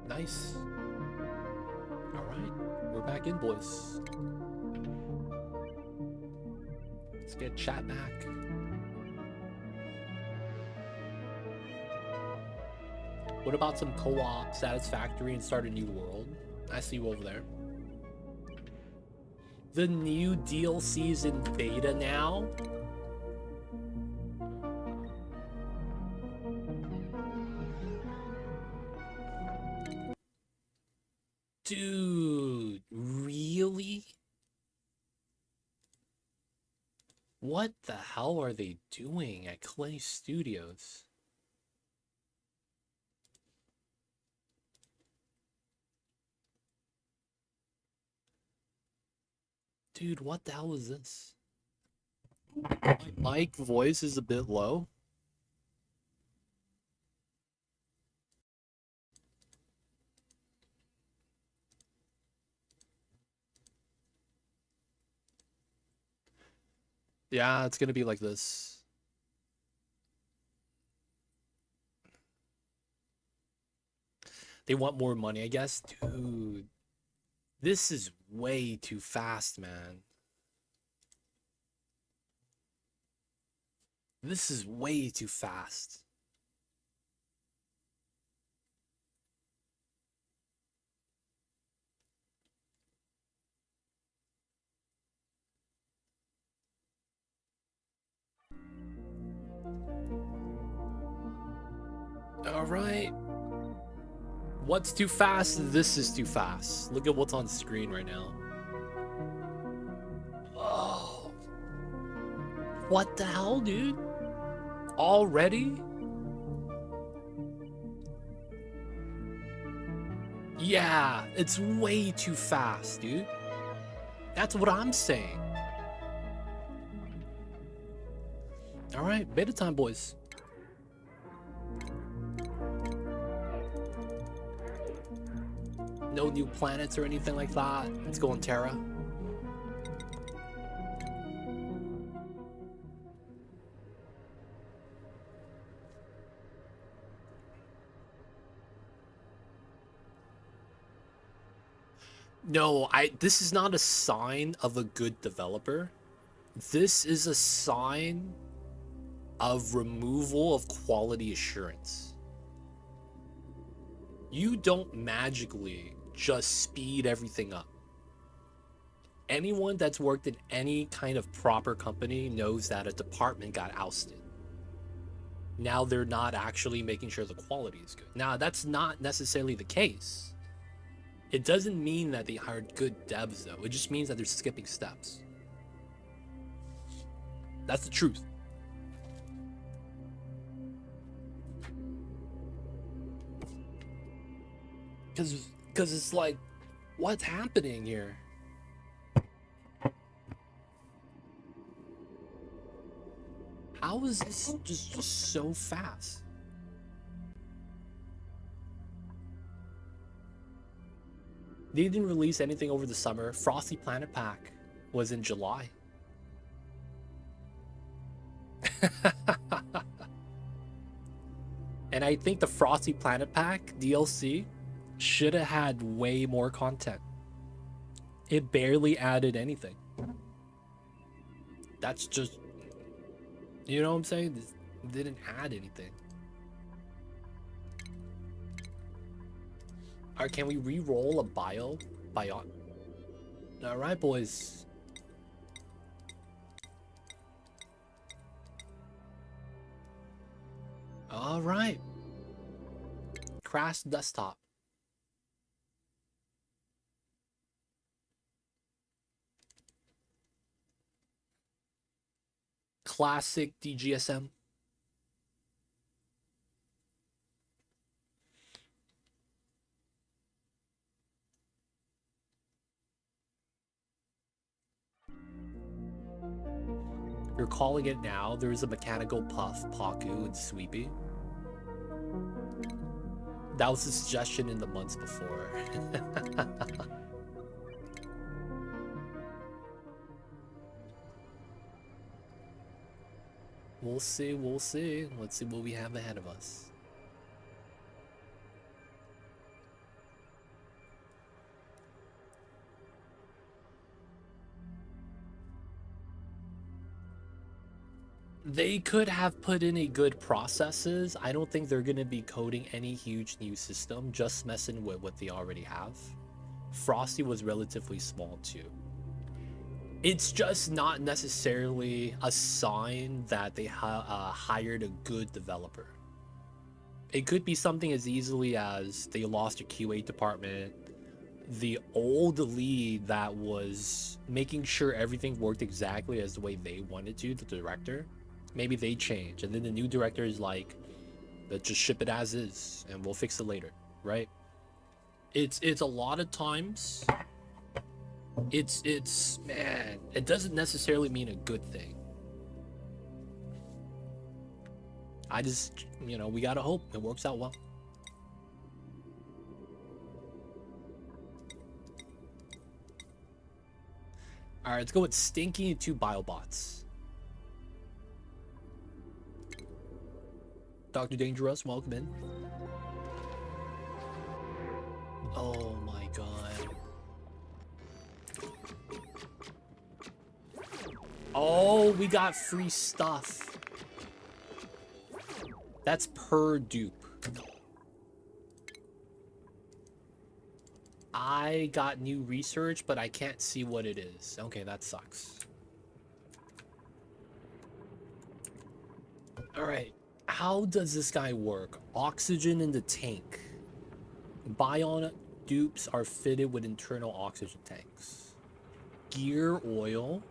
Nice. Alright, we're back in, boys. Let's get chat back. What about some co-op, Satisfactory, and start a new world? I see you over there. The new DLC's in beta now? Dude, really? What the hell are they doing at Clay Studios? Dude, what the hell is this? My mic voice is a bit low. Yeah, it's gonna be like this. They want more money, I guess. Dude, this is way too fast, man. This is way too fast. All right. What's too fast? This is too fast. Look at what's on screen right now. Oh. What the hell, dude? Already? Yeah, it's way too fast, dude. That's what I'm saying. All right, beta time, boys. No new planets or anything like that. Let's go on Terra. No, this is not a sign of a good developer. This is a sign of removal of quality assurance. You don't magically just speed everything up. Anyone that's worked in any kind of proper company knows that a department got ousted. Now they're not actually making sure the quality is good. Now, that's not necessarily the case. It doesn't mean that they hired good devs, though. It just means that they're skipping steps. That's the truth. Because it's like, what's happening here? How is this just so fast? They didn't release anything over the summer. Frosty Planet Pack was in July. And I think the Frosty Planet Pack DLC should have had way more content. It barely added anything. That's just, you know what I'm saying? It didn't add anything. Alright, can we re-roll a Bionic? Alright, boys. Alright. Crash desktop. Classic DGSM. You're calling it now. There's a mechanical Puff, Paku, and Sweepy. That was a suggestion in the months before. We'll see, we'll see. Let's see what we have ahead of us. They could have put in a good processes. I don't think they're going to be coding any huge new system, just messing with what they already have. Frosty was relatively small too. It's just not necessarily a sign that they hired a good developer. It could be something as easily as they lost a QA department. The old lead that was making sure everything worked exactly as the way they wanted to, the director, maybe they change, and then the new director is like, let's just ship it as is and we'll fix it later, right? It's a lot of times it's man, it doesn't necessarily mean a good thing. I just, we gotta hope it works out well. All right, let's go with Stinky and 2 Biobots. Dr. Dangerous, welcome in. Oh my god. Oh, we got free stuff. That's per dupe. I got new research, but I can't see what it is. Okay, that sucks. Alright, how does this guy work? Oxygen in the tank. Bionic Dupes are fitted with internal oxygen tanks. Gear oil.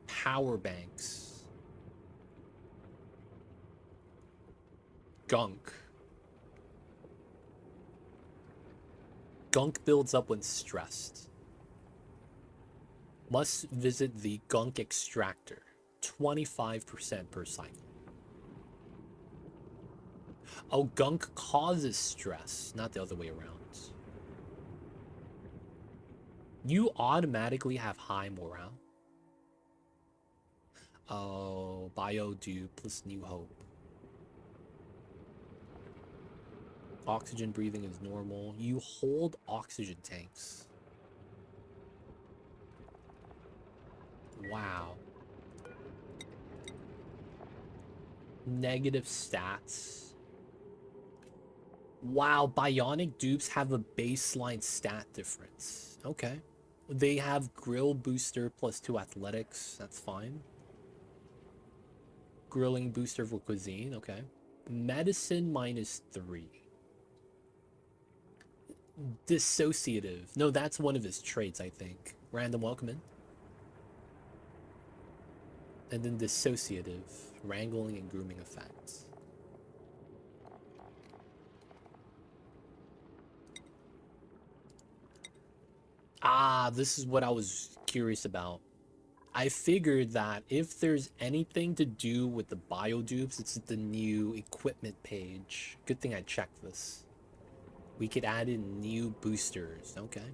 Power banks. Gunk. Gunk builds up when stressed. Must visit the gunk extractor. 25% per cycle. Oh, gunk causes stress, not the other way around. You automatically have high morale. Oh, Bio Dupe plus New Hope. Oxygen breathing is normal. You hold oxygen tanks. Wow. Negative stats. Wow, Bionic Dupes have a baseline stat difference. Okay. They have Grill Booster plus 2 athletics. That's fine. Grilling Booster for cuisine. Okay. Medicine -3. Dissociative. No, that's one of his traits, I think. Random welcome in. And then dissociative. Wrangling and grooming effects. Ah, this is what I was curious about. I figured that if there's anything to do with the biodupes, it's the new equipment page. Good thing I checked this. We could add in new boosters. Okay.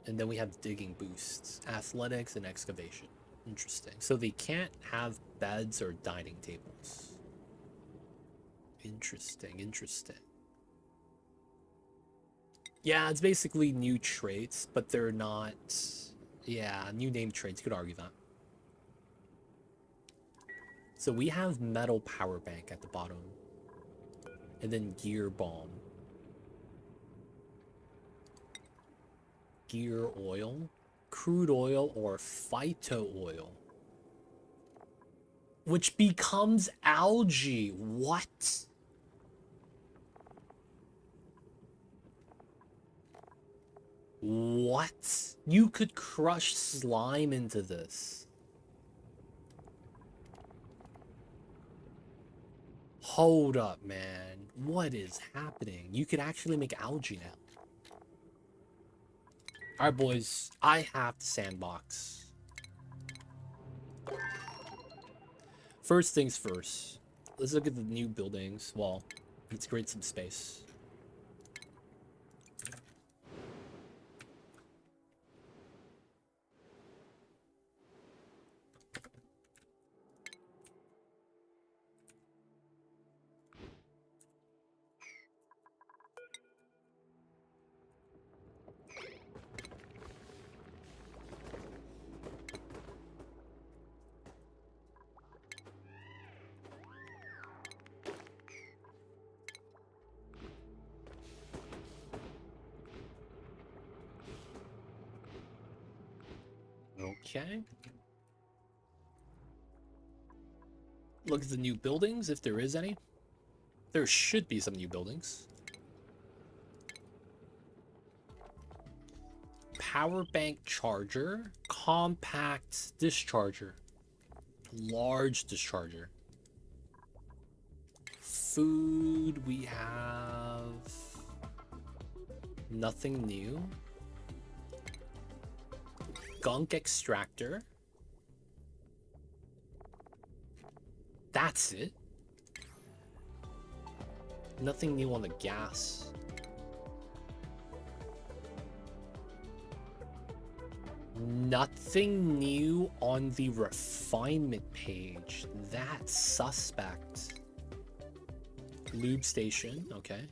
And then we have digging boosts, athletics, and excavation. Interesting. So they can't have beds or dining tables. Interesting, interesting. Yeah, it's basically new traits, but they're not... Yeah, new name traits, you could argue that. So we have metal power bank at the bottom. And then gear bomb. Gear oil, crude oil, or phyto oil. Which becomes algae. What? What? You could crush slime into this. Hold up, man. What is happening? You could actually make algae now. Alright, boys. I have to sandbox. First things first. Let's look at the new buildings. Well, let's create some space. Okay. Look at the new buildings, if there is any. There should be some new buildings. Power bank charger, compact discharger, large discharger. Food, we have nothing new. Gunk extractor. That's it. Nothing new on the gas. Nothing new on the refinement page. That's suspect. Lube station, okay.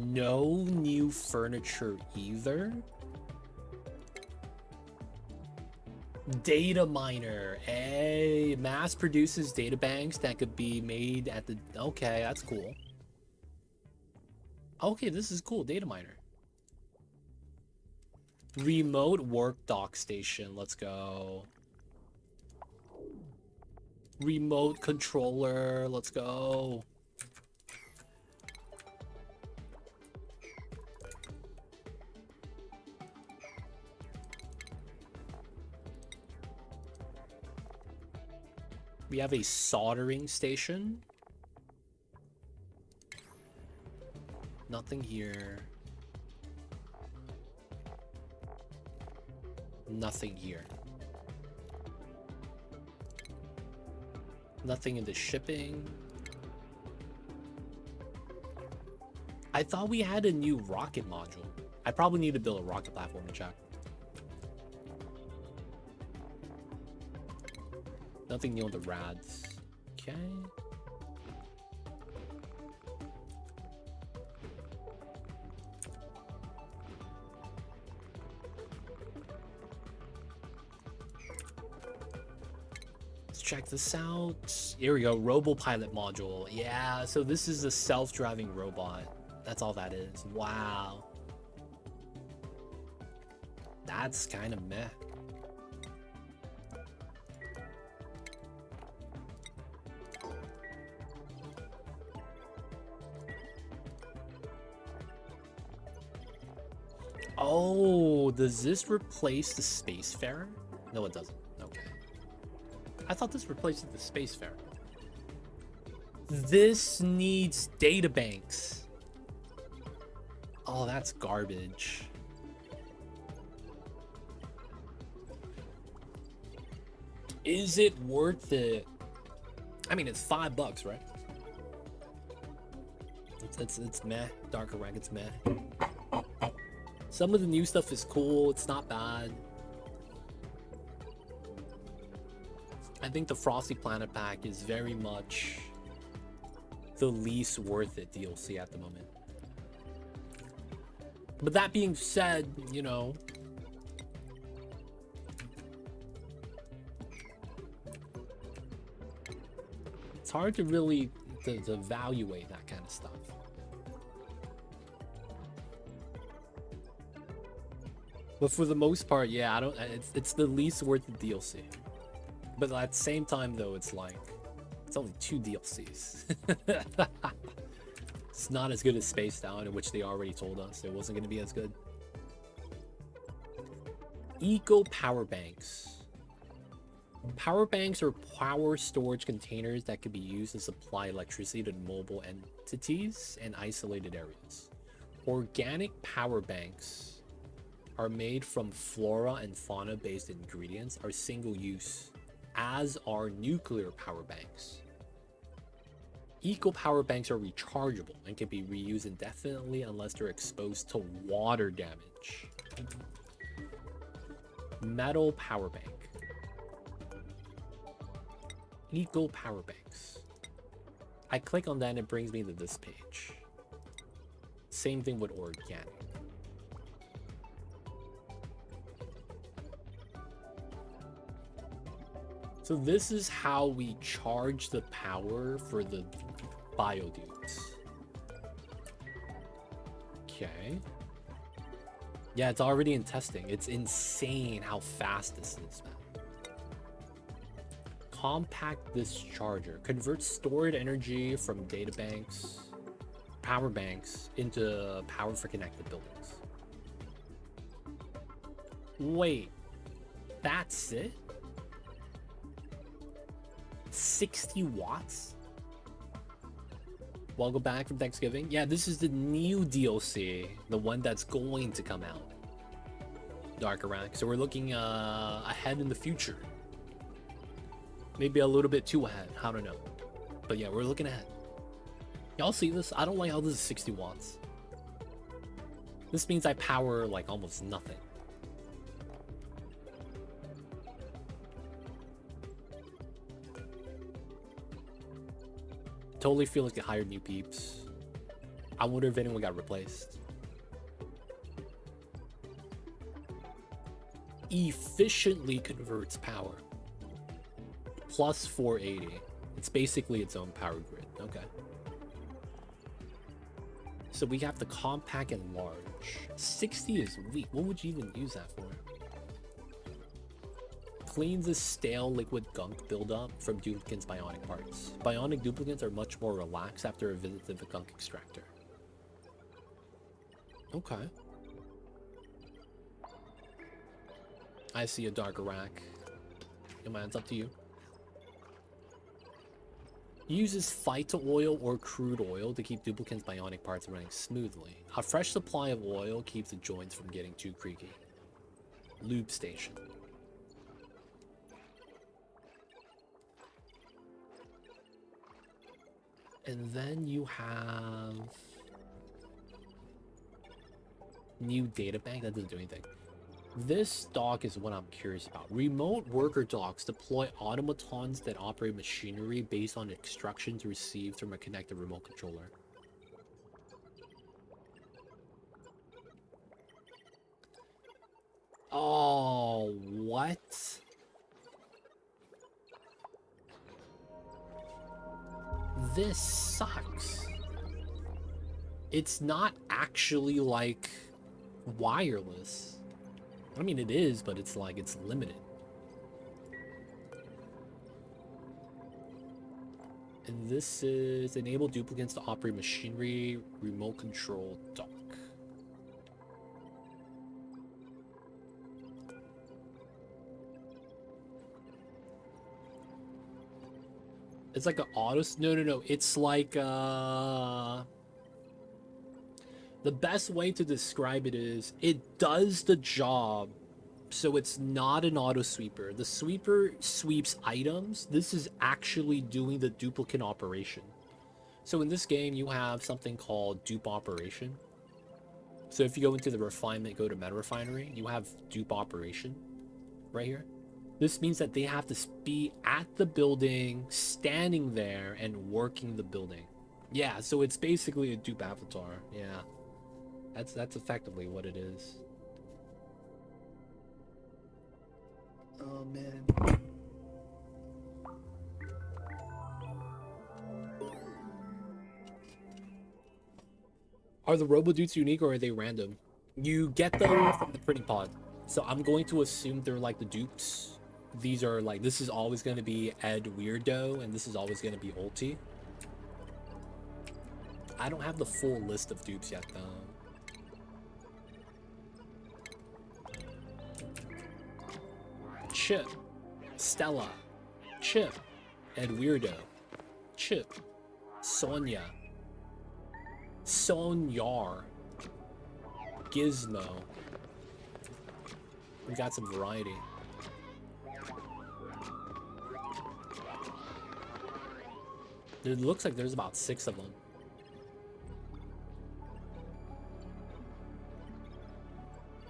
No new furniture either. Data miner. Hey, mass produces data banks that could be made at the... Okay, that's cool. Okay, this is cool. Data miner. Remote work dock station. Let's go. Remote controller. Let's go. We have a soldering station. Nothing here. Nothing here. Nothing in the shipping. I thought we had a new rocket module. I probably need to build a rocket platform to check. Nothing new on the rads. Okay. Let's check this out. Here we go. Robopilot module. Yeah, so this is a self-driving robot. That's all that is. Wow. That's kind of meh. Oh, does this replace the Spacefarer? No, it doesn't. Okay. I thought this replaces the Spacefarer. This needs data banks. Oh, that's garbage. Is it worth it? I mean, it's $5, right? It's meh. Darker Ragged's meh. Some of the new stuff is cool. It's not bad. I think the Frosty Planet pack is very much the least worth it DLC at the moment. But that being said, you know, it's hard to really to evaluate that kind of stuff. But for the most part, yeah, I don't. It's the least worth the DLC. But at the same time, though, it's like it's only 2 DLCs. It's not as good as Space Down, in which they already told us it wasn't going to be as good. Eco power banks. Power banks are power storage containers that can be used to supply electricity to mobile entities and isolated areas. Organic power banks are made from flora and fauna based ingredients, are single use, as are nuclear power banks. Eco power banks are rechargeable and can be reused indefinitely unless they're exposed to water damage. Metal power bank. Eco power banks. I click on that and it brings me to this page. Same thing with organic. So this is how we charge the power for the Biodupes. Okay. Yeah, it's already in testing. It's insane how fast this is, man. Compact discharger converts stored energy from data banks, power banks, into power for connected buildings. Wait, that's it? 60 watts? Welcome back from Thanksgiving. Yeah, this is the new DLC, the one that's going to come out. Dark Iraq. So we're looking ahead in the future. Maybe a little bit too ahead. I don't know. But yeah, we're looking ahead. Y'all see this? I don't like how this is 60 watts. This means I power like almost nothing. Totally feel like they hired new peeps. I wonder if anyone got replaced. Efficiently converts power. Plus 480. It's basically its own power grid. Okay. So we have the compact and large. 60 is weak. What would you even use that for? Cleans the stale liquid gunk buildup from Duplicate's bionic parts. Bionic duplicates are much more relaxed after a visit to the gunk extractor. Okay. I see a darker rack. Man, it's up to you. Uses phyto oil or crude oil to keep Duplicate's bionic parts running smoothly. A fresh supply of oil keeps the joints from getting too creaky. Lube station. And then you have new data bank. That doesn't do anything. This dock is what I'm curious about. Remote worker docks deploy automatons that operate machinery based on instructions received from a connected remote controller. Oh, what? This sucks. It's not actually like wireless. I mean, it is, but it's like it's limited. And this is enable duplicates to operate machinery remote control dock. It's like an auto. No. It's like the best way to describe it is it does the job. So it's not an auto sweeper. The sweeper sweeps items. This is actually doing the duplicate operation. So in this game, you have something called dupe operation. So if you go into the refinement, go to meta refinery, you have dupe operation right here. This means that they have to be at the building, standing there, and working the building. Yeah, so it's basically a dupe avatar. Yeah, that's effectively what it is. Oh man. Are the robo dupes unique or are they random? You get them from the printing pod. So I'm going to assume they're like the dupes. These are like, this is always going to be Ed Weirdo, and this is always going to be Ulti. I don't have the full list of dupes yet, though. Chip, Stella, Chip, Ed Weirdo, Chip, Sonya, Sonyar, Gizmo. We got some variety. It looks like there's about 6 of them.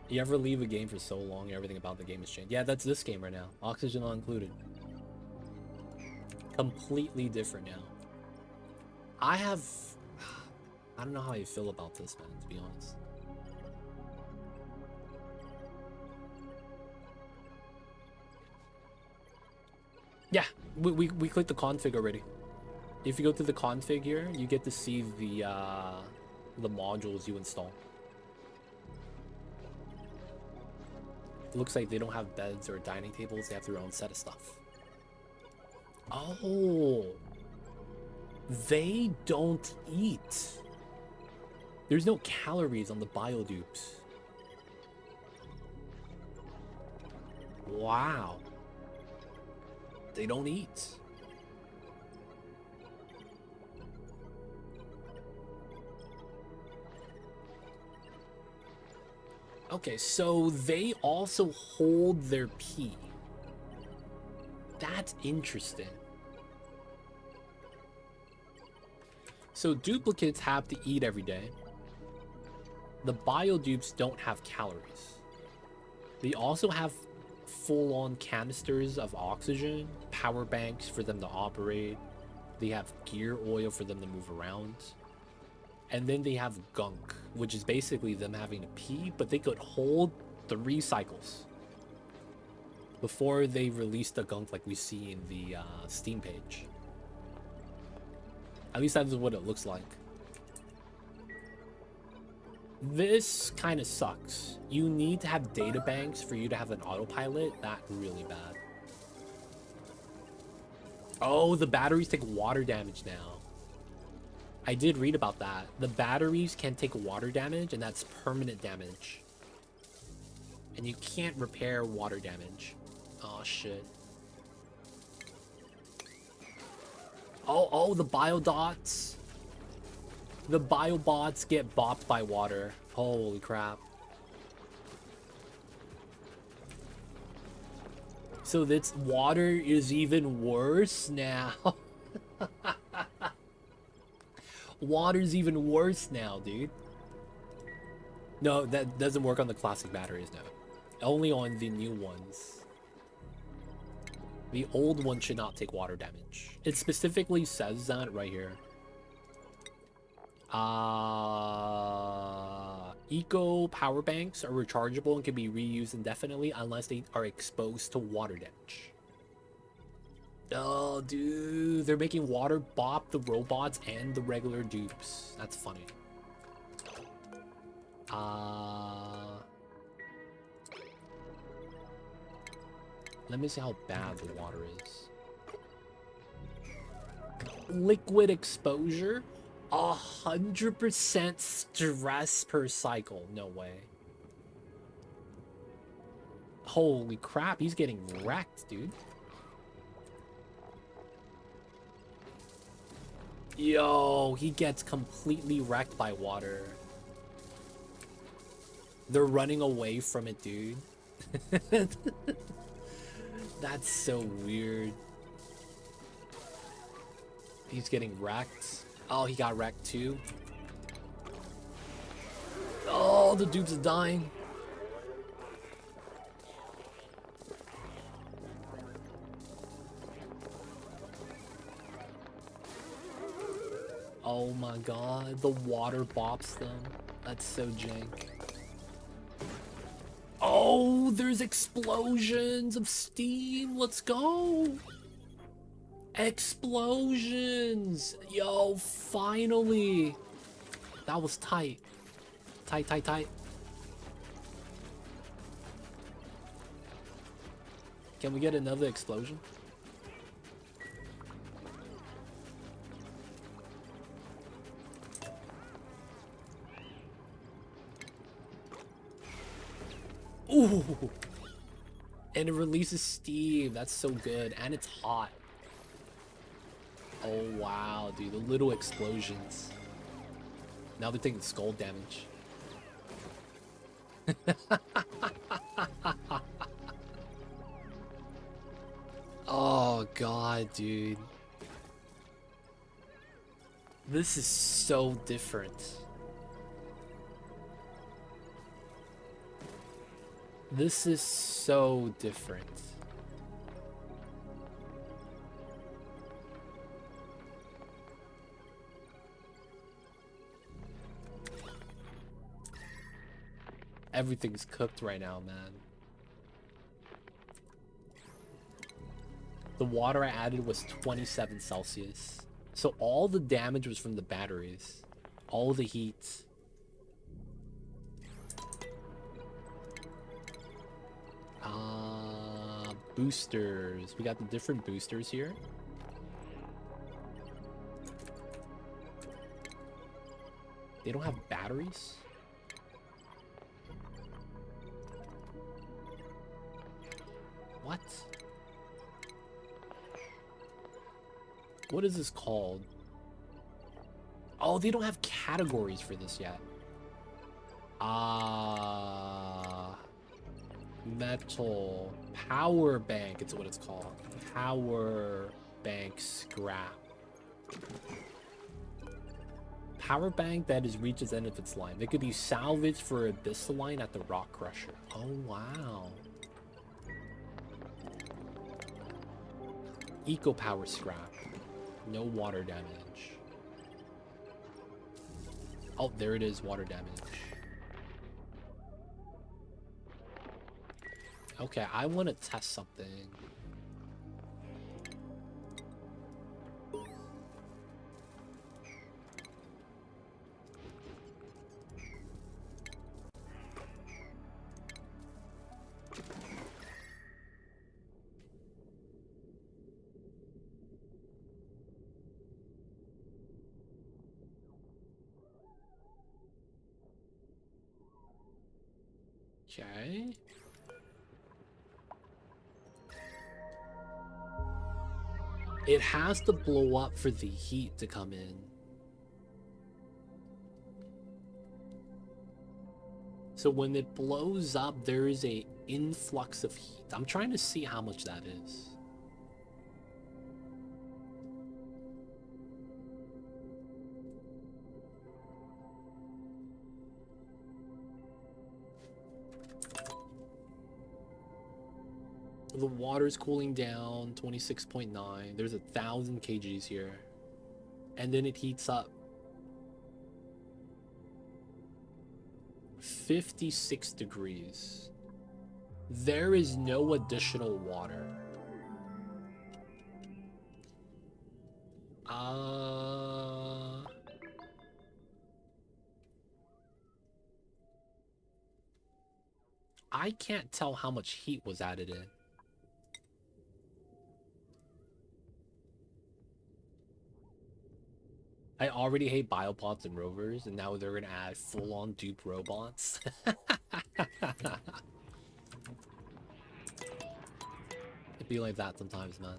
You ever leave a game for so long, everything about the game has changed? Yeah, that's this game right now. Oxygen not included. Completely different now. I don't know how you feel about this, man, to be honest. Yeah, we clicked the config already. If you go to the config here, you get to see the modules you install. It looks like they don't have beds or dining tables. They have their own set of stuff. Oh, they don't eat. There's no calories on the Biodupes. Wow. They don't eat. Okay, so they also hold their pee. That's interesting. So duplicates have to eat every day. The Biodupes don't have calories. They also have full-on canisters of oxygen, power banks for them to operate. They have gear oil for them to move around. And then they have gunk, which is basically them having to pee, but they could hold 3 cycles before they release the gunk like we see in the Steam page. At least that's what it looks like. This kind of sucks. You need to have data banks for you to have an autopilot. That's really bad. Oh, the batteries take water damage now. I did read about that. The batteries can take water damage, and that's permanent damage. And you can't repair water damage. Oh, shit. Oh, the biodots. The biobots get bopped by water. Holy crap. So this water is even worse now. Water's even worse now, dude. No, that doesn't work on the classic batteries, no. Only on the new ones. The old one should not take water damage. It specifically says that right here. Eco power banks are rechargeable and can be reused indefinitely unless they are exposed to water damage. Oh, dude, they're making water bop the robots and the regular dupes. That's funny. Let me see how bad the water is. Liquid exposure, 100% stress per cycle. No way. Holy crap, he's getting wrecked, dude. Yo, he gets completely wrecked by water. They're running away from it, dude. That's so weird. He's getting wrecked. Oh, he got wrecked too. Oh, the dude's dying. Oh my god, the water bops them. That's so jank. Oh, there's explosions of steam. Let's go. Explosions. Yo, finally. That was tight. Tight, tight, tight. Can we get another explosion? Ooh, and it releases steam. That's so good, and it's hot. Oh wow, dude, the little explosions. Now they're taking skull damage. Oh god, dude, this is so different. This is so different. Everything's cooked right now, man. The water I added was 27 Celsius. So all the damage was from the batteries. All the heat. Boosters. We got the different boosters here. They don't have batteries? What? What is this called? Oh, they don't have categories for this yet. Metal. Power bank, it's what it's called. Power bank scrap. Power bank that has reached its end of its line. It could be salvaged for abyssaline at the rock crusher. Oh, wow. Eco power scrap. No water damage. Oh, there it is, water damage. Okay, I want to test something. Okay. It has to blow up for the heat to come in. So when it blows up, there is a influx of heat. I'm trying to see how much that is. The water's cooling down, 26.9. There's 1,000 kgs here. And then it heats up. 56 degrees. There is no additional water. I can't tell how much heat was added in. I already hate biopods and rovers, and now they're gonna add full-on dupe robots. It'd be like that sometimes, man.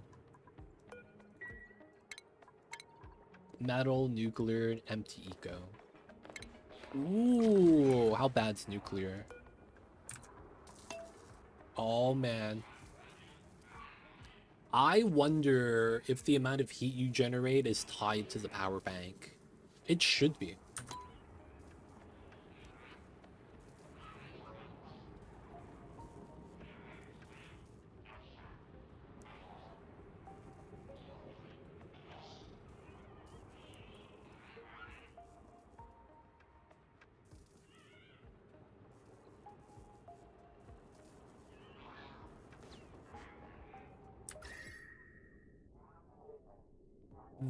Metal, nuclear, and empty eco. Ooh, how bad's nuclear? Oh, man. I wonder if the amount of heat you generate is tied to the power bank. It should be.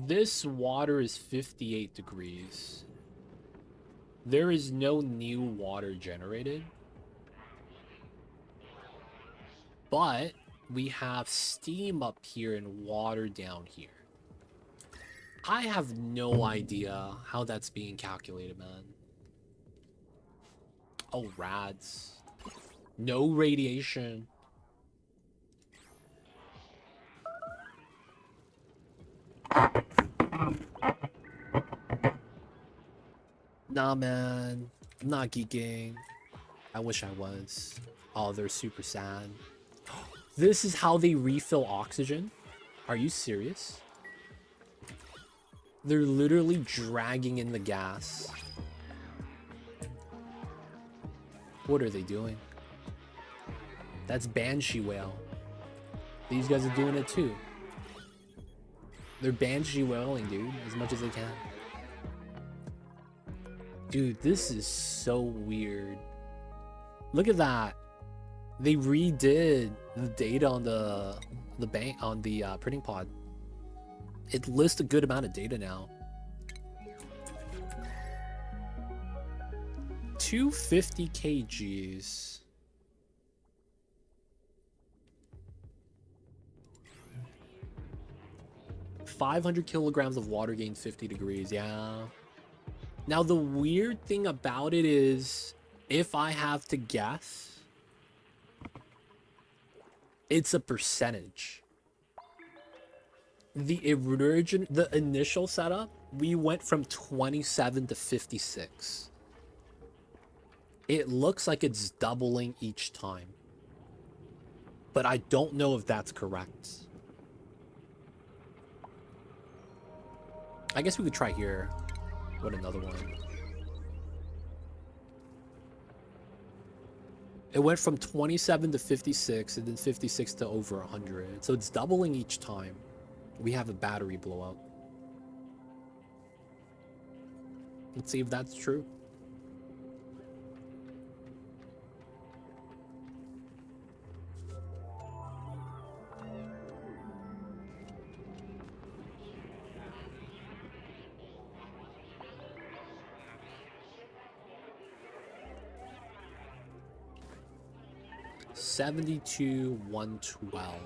This water is 58 degrees. There is no new water generated. But we have steam up here and water down here. I have no idea how that's being calculated, man. Oh, rads. No radiation. Nah, man. I'm not geeking. I wish I was. Oh, they're super sad. This is how they refill oxygen? Are you serious? They're literally dragging in the gas. What are they doing? That's Banshee Whale. These guys are doing it too. They're Banshee Whaling, dude, as much as they can. Dude, this is so weird. Look at that. They redid the data on the bank on the printing pod. It lists a good amount of data now. 250 kgs. 500 kilograms of water gained 50 degrees. Yeah. Now, the weird thing about it is, if I have to guess, it's a percentage. The initial setup, we went from 27 to 56. It looks like it's doubling each time, but I don't know if that's correct. I guess we could try here. What, another one? It went from 27 to 56, and then 56 to over 100. So it's doubling each time we have a battery blowout. Let's see if that's true. $72, $112,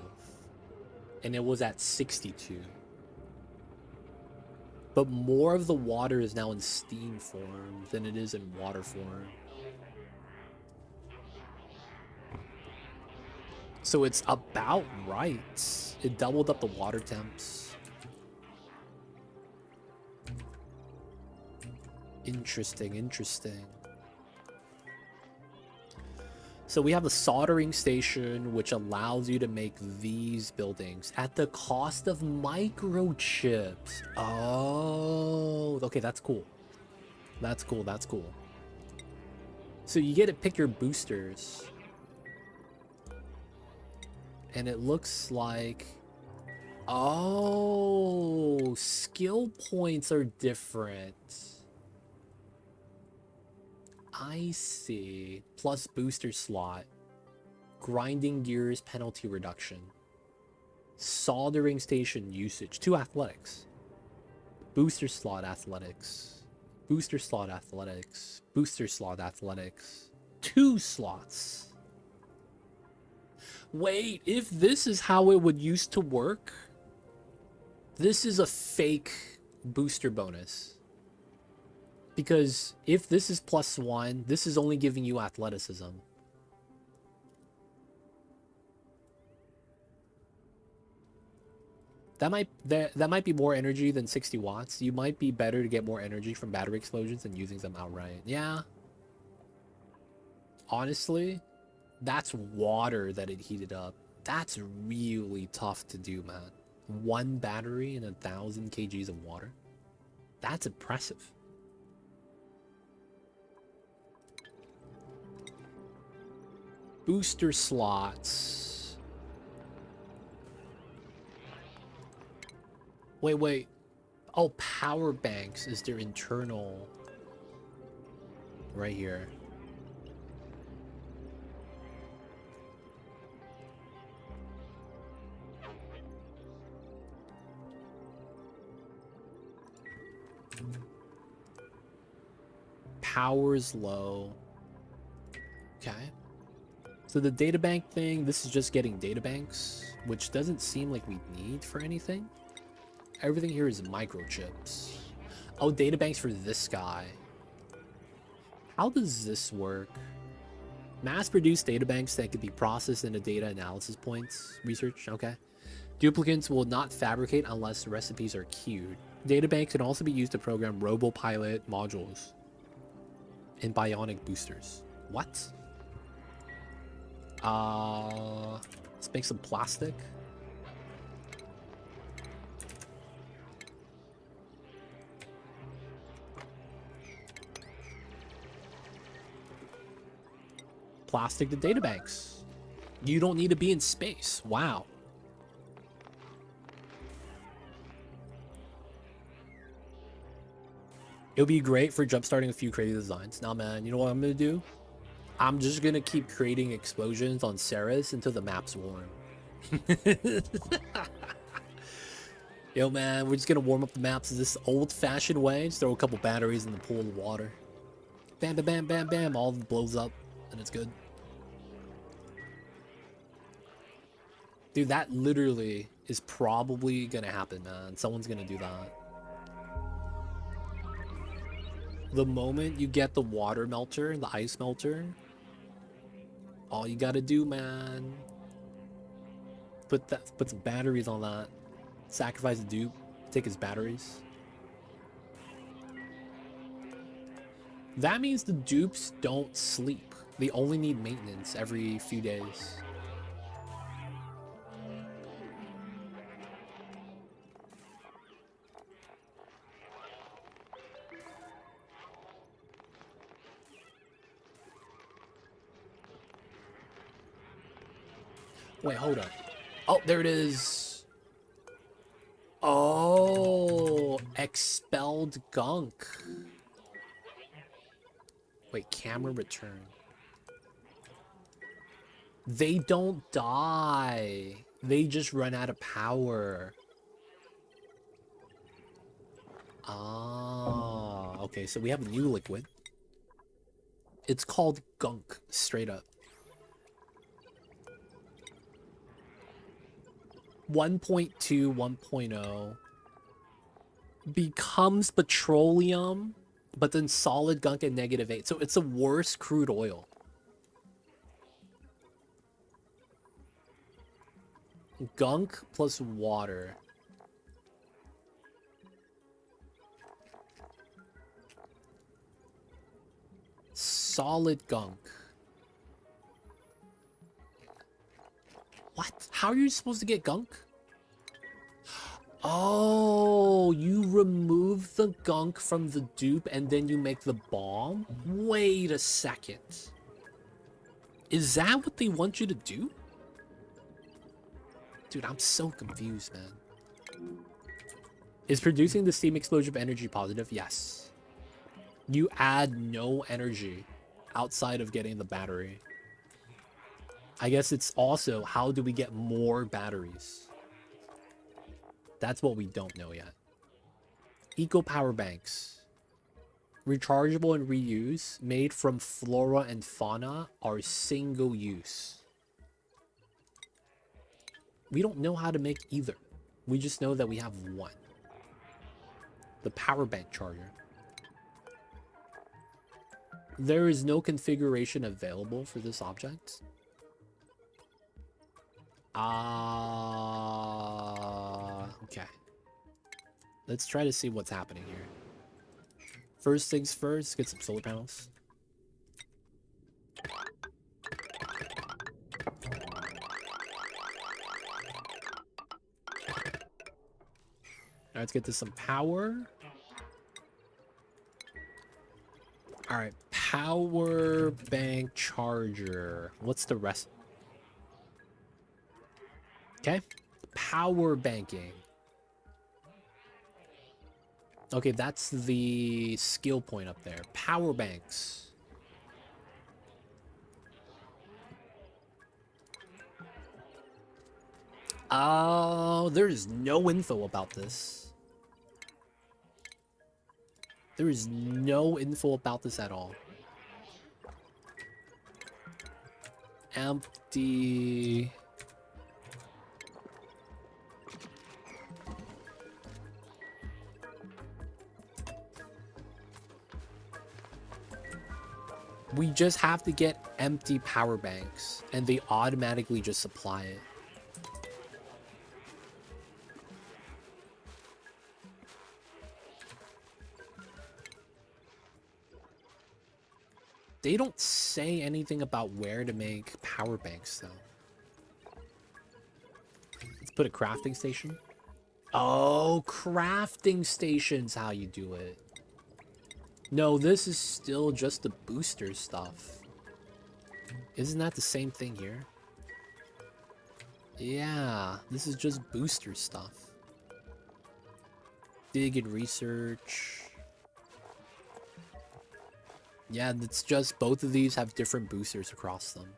and it was at 62. But more of the water is now in steam form than it is in water form. So it's about right. It doubled up the water temps. Interesting, interesting. So we have a soldering station, which allows you to make these buildings at the cost of microchips. Oh, okay, that's cool. That's cool, that's cool. So you get to pick your boosters. And it looks like... Oh, skill points are different. I see. Plus booster slot. Grinding gears penalty reduction. Soldering station usage. 2 athletics. Booster slot athletics. Booster slot athletics. Booster slot athletics. 2 slots. Wait, if this is how it would used to work, this is a fake booster bonus. Because if this is +1, this is only giving you athleticism. That might be more energy than 60 watts. You might be better to get more energy from battery explosions than using them outright. Yeah. Honestly, that's water that it heated up. That's really tough to do, man. 1 battery and 1,000 kgs of water. That's impressive. Booster slots. Wait. Oh, power banks is their internal. Right here. Power's low. Okay. So the databank thing, this is just getting databanks, which doesn't seem like we need for anything. Everything here is microchips. Oh, databanks for this guy. How does this work? Mass-produced databanks that could be processed into data analysis points. Research, okay. Duplicates will not fabricate unless recipes are queued. Databanks can also be used to program RoboPilot modules and Bionic Boosters. What? Let's make some plastic. Plastic to databanks. You don't need to be in space. Wow. It'll be great for jumpstarting a few crazy designs. Now, man, you know what I'm gonna do? I'm just gonna keep creating explosions on Ceres until the map's warm. Yo, man, we're just gonna warm up the maps this old-fashioned way. Just throw a couple batteries in the pool of water. Bam, bam, bam, bam, bam. All blows up, and it's good. Dude, that literally is probably gonna happen, man. Someone's gonna do that. The moment you get the water melter, the ice melter, all you gotta do, man, put some batteries on that. Sacrifice the dupe, take his batteries. That means the dupes don't sleep. They only need maintenance every few days. Wait, hold up. Oh, there it is. Oh, expelled gunk. Wait, camera return. They don't die. They just run out of power. Ah, okay, so we have a new liquid. It's called gunk, straight up. 1.2, 1.0 becomes petroleum, but then solid gunk at -8. So it's a worse crude oil. Gunk plus water. Solid gunk. What? How are you supposed to get gunk? Oh, you remove the gunk from the dupe and then you make the bomb? Wait a second. Is that what they want you to do? Dude, I'm so confused, man. Is producing the steam explosion of energy positive? Yes. You add no energy outside of getting the battery. I guess it's also, how do we get more batteries? That's what we don't know yet. Eco power banks. Rechargeable and reuse, made from flora and fauna, are single use. We don't know how to make either. We just know that we have one. The power bank charger. There is no configuration available for this object. Okay. Let's try to see what's happening here. First things first, get some solar panels. Let's get to some power. All right, power bank charger. What's the rest? Okay, power banking. Okay, that's the skill point up there. Power banks. Oh, there's no info about this. There is no info about this at all. Empty. We just have to get empty power banks, and they automatically just supply it. They don't say anything about where to make power banks, though. Let's put a crafting station. Oh, crafting station's how you do it. No, this is still just the booster stuff. Isn't that the same thing here? Yeah, this is just booster stuff. Dig and research. Yeah, it's just both of these have different boosters across them.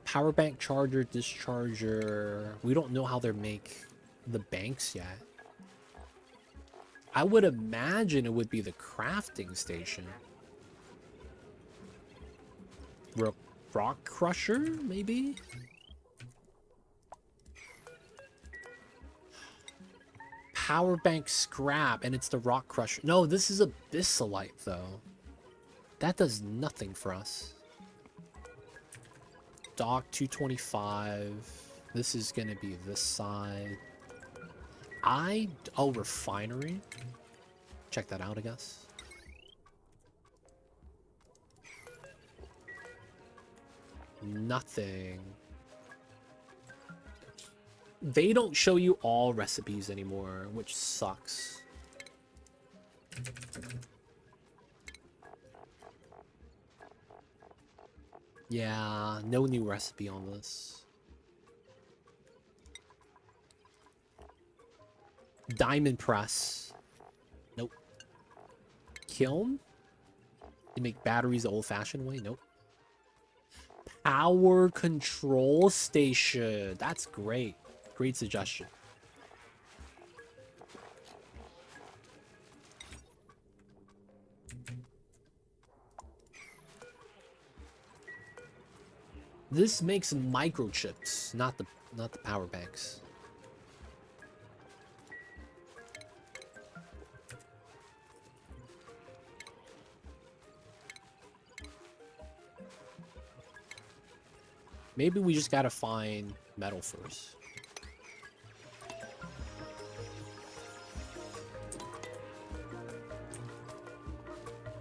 Power bank charger, discharger. We don't know how they make the banks yet. I would imagine it would be the crafting station. Rock Crusher, maybe? Power bank scrap, and it's the Rock Crusher. No, this is Abyssalite, though. That does nothing for us. Dock 225. This is gonna be this side. Oh, refinery. Check that out, I guess. Nothing. They don't show you all recipes anymore, which sucks. Yeah, no new recipe on this. Diamond press. Nope. Kiln? To make batteries the old-fashioned way? Nope. Power control station. That's great. Great suggestion. This makes microchips, not the power banks. Maybe we just gotta find metal first.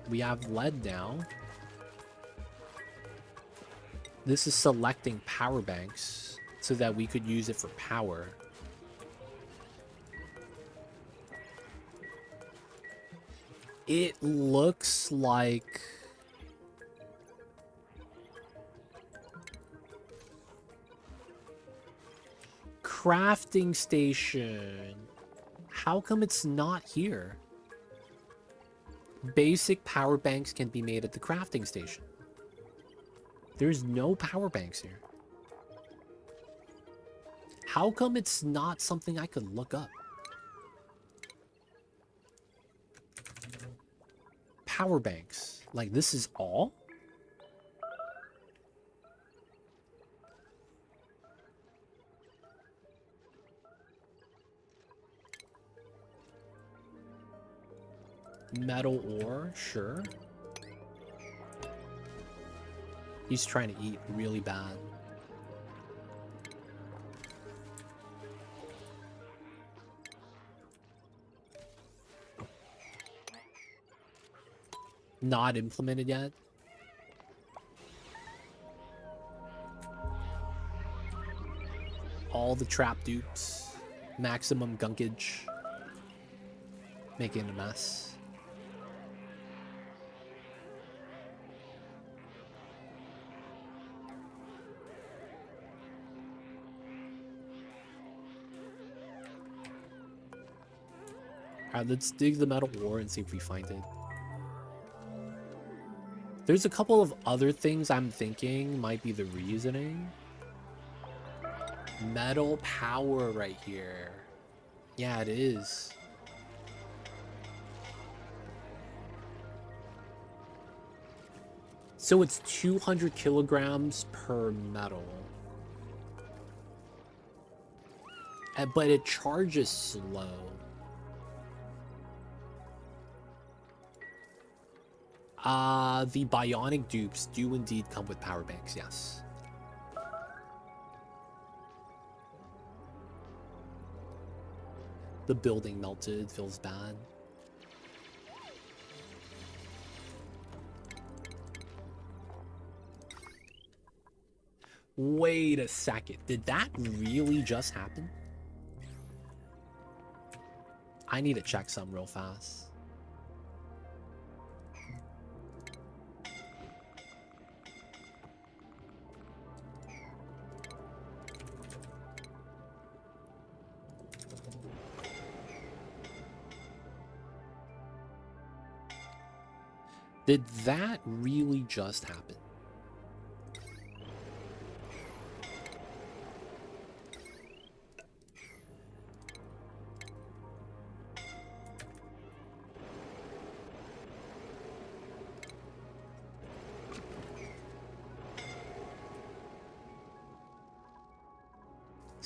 We have lead now. This is selecting power banks so that we could use it for power. It looks like... crafting station. How come it's not here? Basic power banks can be made at the crafting station. There's no power banks here. How come it's not something I could look up? Power banks. Like, this is all? Metal ore, sure. He's trying to eat really bad. Not implemented yet. All the trap dupes. Maximum gunkage. Making a mess. Alright, let's dig the metal ore and see if we find it. There's a couple of other things I'm thinking might be the reasoning. Metal power right here. Yeah, it is. So it's 200 kilograms per metal. But it charges slow. The Bionic Dupes do indeed come with power banks, yes. The building melted, feels bad. Wait a second, did that really just happen? I need to check some real fast. Did that really just happen?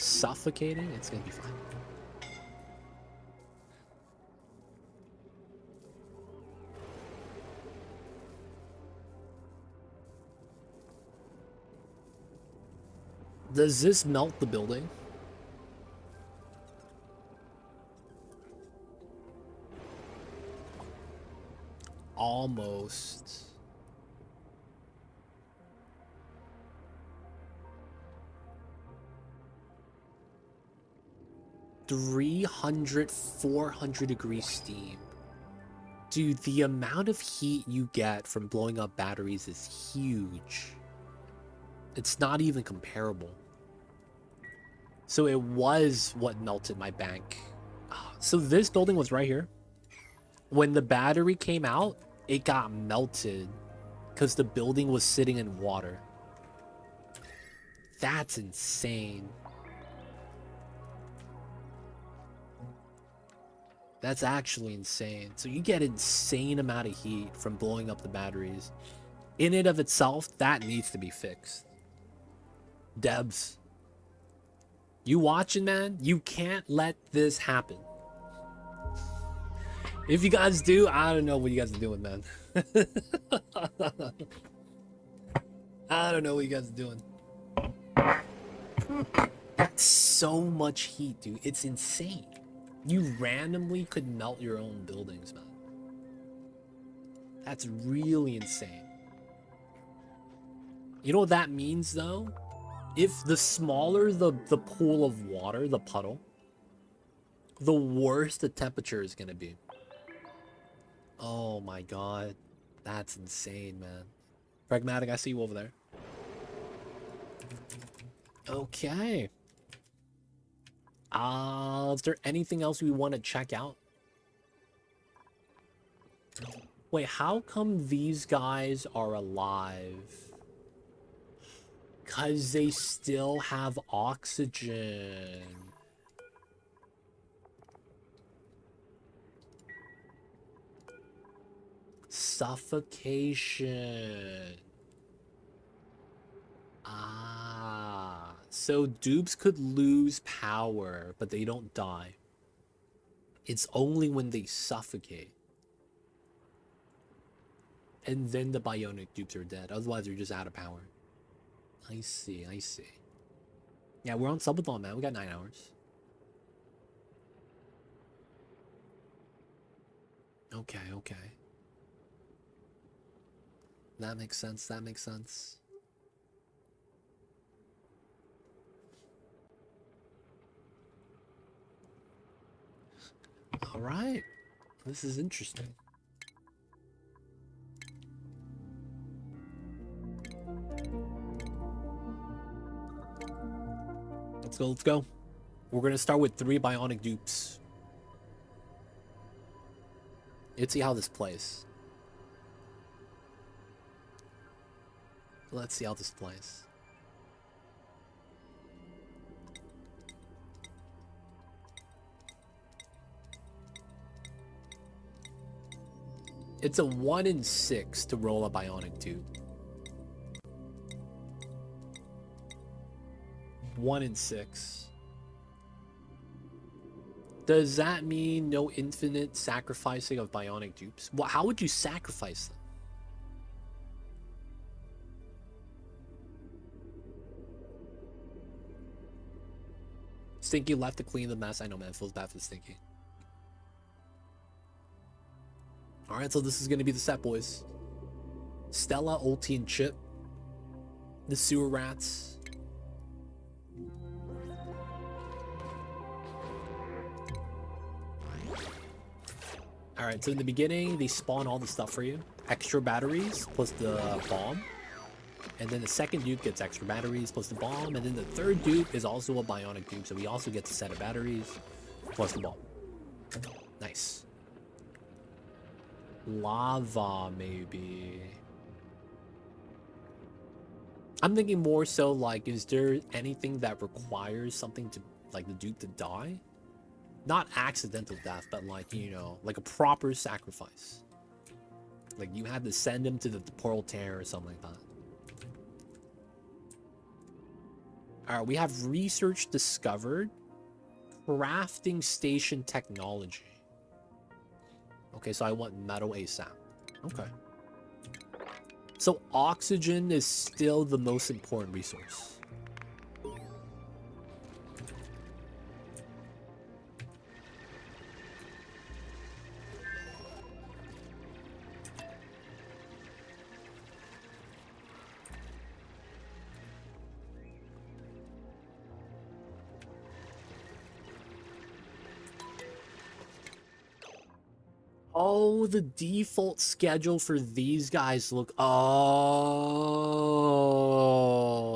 suffocating, it's gonna be fine. Does this melt the building? Almost. $300, 400 degrees steam. Dude, the amount of heat you get from blowing up batteries is huge. It's not even comparable. So it was what melted my bank. So this building was right here. When the battery came out, it got melted because the building was sitting in water. That's insane. That's actually insane. So you get insane amount of heat from blowing up the batteries. In and of itself, that needs to be fixed. Debs. You watching, man? You can't let this happen. If you guys do, I don't know what you guys are doing, man. I don't know what you guys are doing. That's so much heat, dude. It's insane. You randomly could melt your own buildings, man. That's really insane. You know what that means, though? If the smaller the pool of water, the puddle, the worse the temperature is going to be. Oh my god. That's insane, man. Pragmatic, I see you over there. Okay. Is there anything else we want to check out? Wait, how come these guys are alive? 'Cause they still have oxygen. Suffocation. Ah, so dupes could lose power, but they don't die. It's only when they suffocate. And then the bionic dupes are dead. Otherwise, they're just out of power. I see, I see. Yeah, we're on subathon, man. We got 9 hours. Okay, okay. That makes sense, that makes sense. Alright. This is interesting. Let's go, let's go. We're gonna start with 3 bionic dupes. Let's see how this plays. Let's see how this plays. It's a 1 in 6 to roll a bionic dupe. 1 in 6. Does that mean no infinite sacrificing of bionic dupes? Well, how would you sacrifice them? Stinky left to clean the mess. I know, man. It feels bad for Stinky. Alright, so this is going to be the set, boys. Stella, Ulti, and Chip. The sewer rats. Alright, so in the beginning, they spawn all the stuff for you. Extra batteries, plus the bomb. And then the second dupe gets extra batteries, plus the bomb. And then the third dupe is also a bionic dupe, so he also gets a set of batteries, plus the bomb. Nice. Lava, maybe. I'm thinking more so like, is there anything that requires something to, like, the dupe to die? Not accidental death, but like, you know, like a proper sacrifice. Like you had to send him to the portal tear or something like that. All right, we have research discovered crafting station technology. Okay, so I want metal ASAP. Okay. So oxygen is still the most important resource. Oh, the default schedule for these guys look... Oh,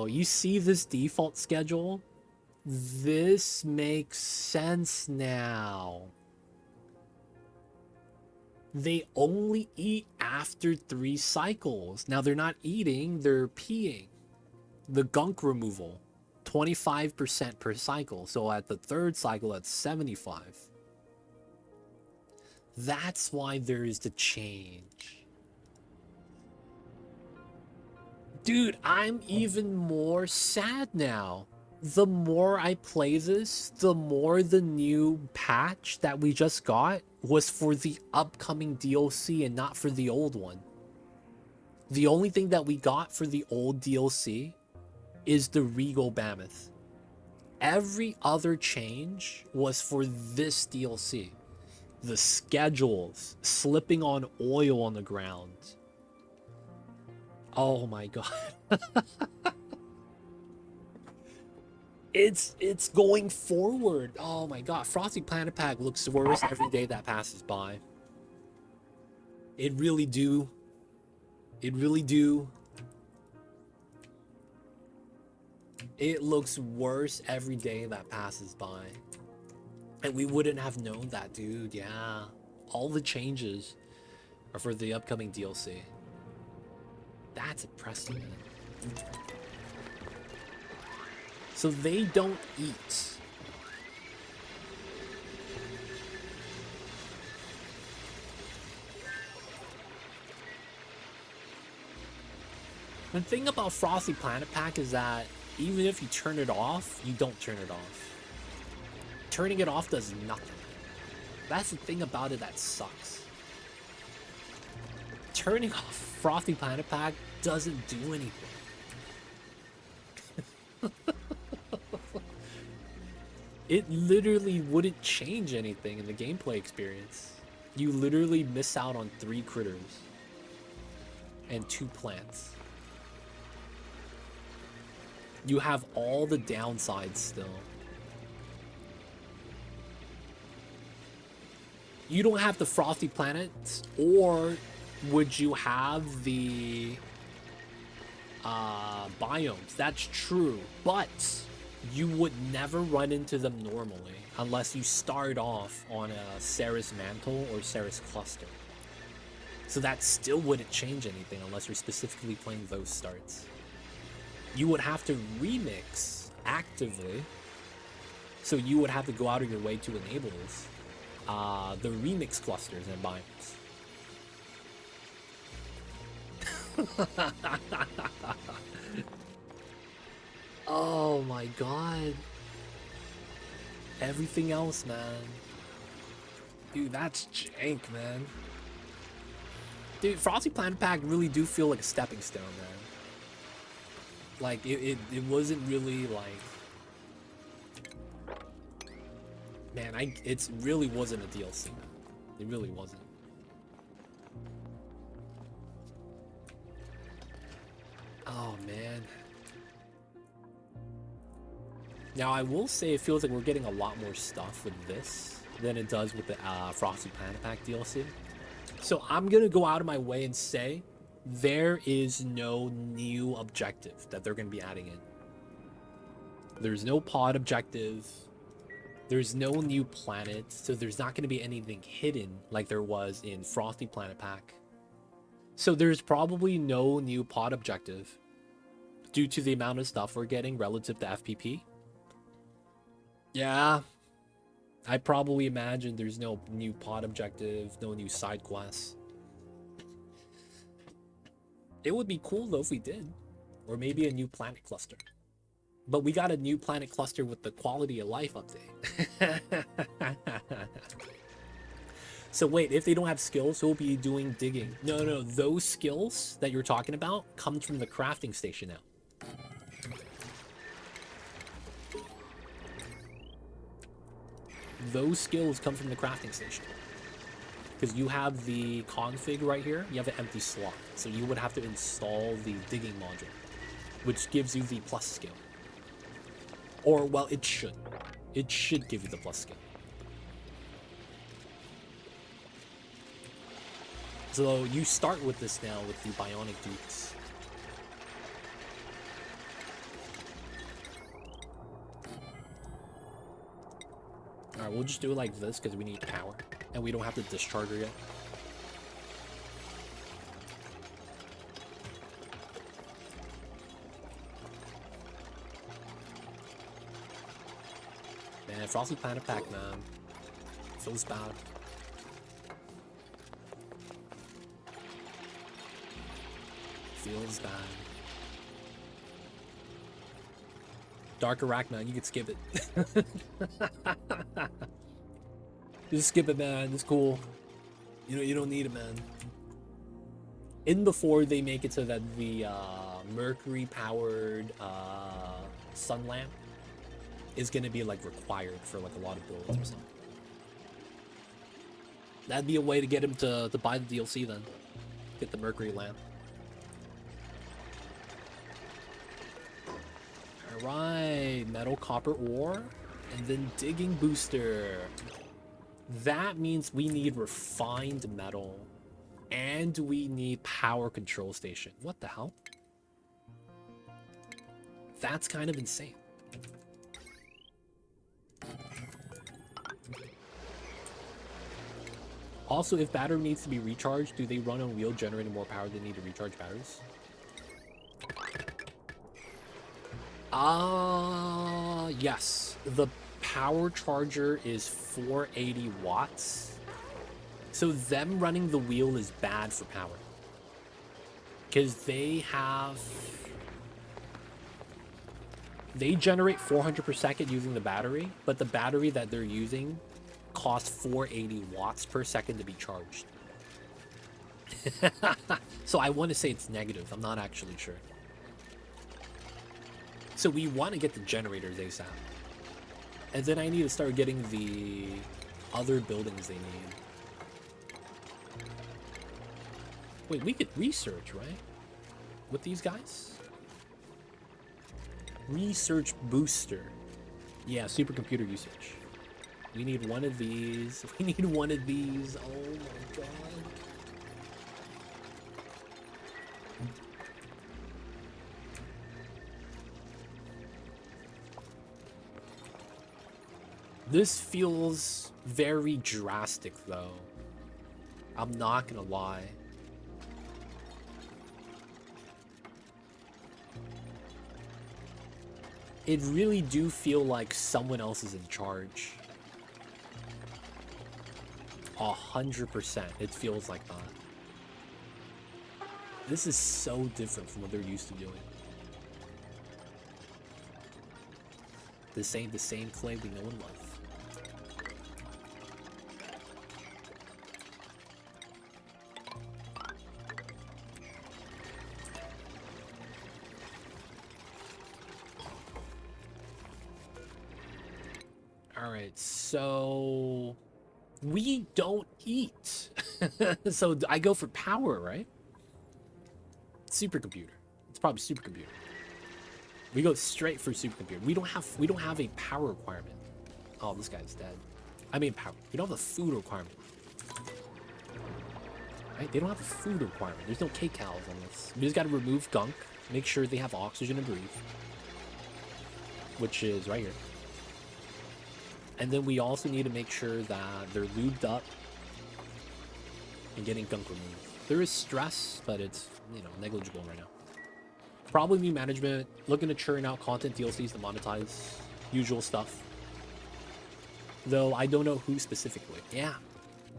you see this default schedule? This makes sense now. They only eat after 3 cycles. Now, they're not eating, they're peeing. The gunk removal, 25% per cycle. So at the 3rd cycle, that's 75. That's why there is the change. Dude, I'm even more sad now. The more I play this, the more the new patch that we just got was for the upcoming DLC and not for the old one. The only thing that we got for the old DLC is the Regal Mammoth. Every other change was for this DLC. The schedules, slipping on oil on the ground. Oh my god. It's going forward. Oh my god. Frosty Planet Pack looks worse every day that passes by. It really do. It really do. It looks worse every day that passes by. And we wouldn't have known that, dude. Yeah. All the changes are for the upcoming DLC. That's impressive, man. So they don't eat. The thing about Frosty Planet Pack is that even if you turn it off, you don't turn it off. Turning it off does nothing. That's the thing about it that sucks. Turning off Frosty Planet Pack doesn't do anything. It literally wouldn't change anything in the gameplay experience. You literally miss out on 3 critters and 2 plants. You have all the downsides still. You don't have the Frosty Planets, or would you have the biomes? That's true, but you would never run into them normally unless you start off on a Ceres Mantle or Ceres Cluster. So that still wouldn't change anything unless you're specifically playing those starts. You would have to remix actively, so you would have to go out of your way to enable this. The remix clusters and biomes. Oh my god. Everything else, man. Dude, that's jank, man. Dude, Frosty Planet Pack really do feel like a stepping stone, man. Like, it wasn't really like... Man, it really wasn't a DLC. It really wasn't. Oh, man. Now, I will say it feels like we're getting a lot more stuff with this than it does with the Frosty Planet Pack DLC. So I'm going to go out of my way and say there is no new objective that they're going to be adding in. There's no pod objective. There's no new planet, so there's not going to be anything hidden like there was in Frosty Planet Pack. So there's probably no new pod objective due to the amount of stuff we're getting relative to FPP. Yeah, I probably imagine there's no new pod objective, no new side quests. It would be cool though if we did, or maybe a new planet cluster. But we got a new planet cluster with the quality of life update. So wait, if they don't have skills, who'll be doing digging? No, no, those skills that you're talking about come from the crafting station now. Those skills come from the crafting station. Because you have the config right here, you have an empty slot. So you would have to install the digging module, which gives you the plus skill. Or, well, it should. It should give you the plus skill. So you start with this now with the Bionic Dupes. Alright, we'll just do it like this because we need power. And we don't have to discharge her yet. Man, Frosty Planet Pack, man. Feels bad. Feels bad. Dark Iraq, man, you can skip it. Just skip it, man. It's cool. You don't need it, man. In before they make it so that the mercury-powered sun lamp is gonna be like required for like a lot of builds or something. That'd be a way to get him to buy the DLC then. Get the mercury lamp. Alright, metal, copper, ore, and then digging booster. That means we need refined metal, and we need power control station. What the hell? That's kind of insane. Also, if battery needs to be recharged, do they run on wheel generating more power than need to recharge batteries? Yes. The power charger is 480 watts. So them running the wheel is bad for power. Because they generate 400 per second using the battery, but the battery that they're using costs 480 watts per second to be charged. So I want to say it's negative. I'm not actually sure. So we want to get the generators ASAP. And then I need to start getting the other buildings they need. Wait, we could research, right? With these guys? Research booster. Yeah, supercomputer usage. We need one of these. We need one of these. Oh my god. This feels very drastic, though. I'm not gonna lie. It really do feel like someone else is in charge. 100%. It feels like that. This is so different from what they're used to doing. This ain't the same clay we know and love. Alright, so we don't eat. So I go for power, right? Supercomputer. It's probably supercomputer. We go straight for supercomputer. We don't have a power requirement. Oh, this guy's dead. I mean power. We don't have a food requirement. Right? They don't have a food requirement. There's no kcals on this. We just gotta remove gunk, make sure they have oxygen to breathe. Which is right here. And then we also need to make sure that they're lubed up and getting gunk removed. There is stress, but it's, you know, negligible right now. Probably new management, looking to churn out content DLCs to monetize, usual stuff. Though I don't know who specifically. Yeah.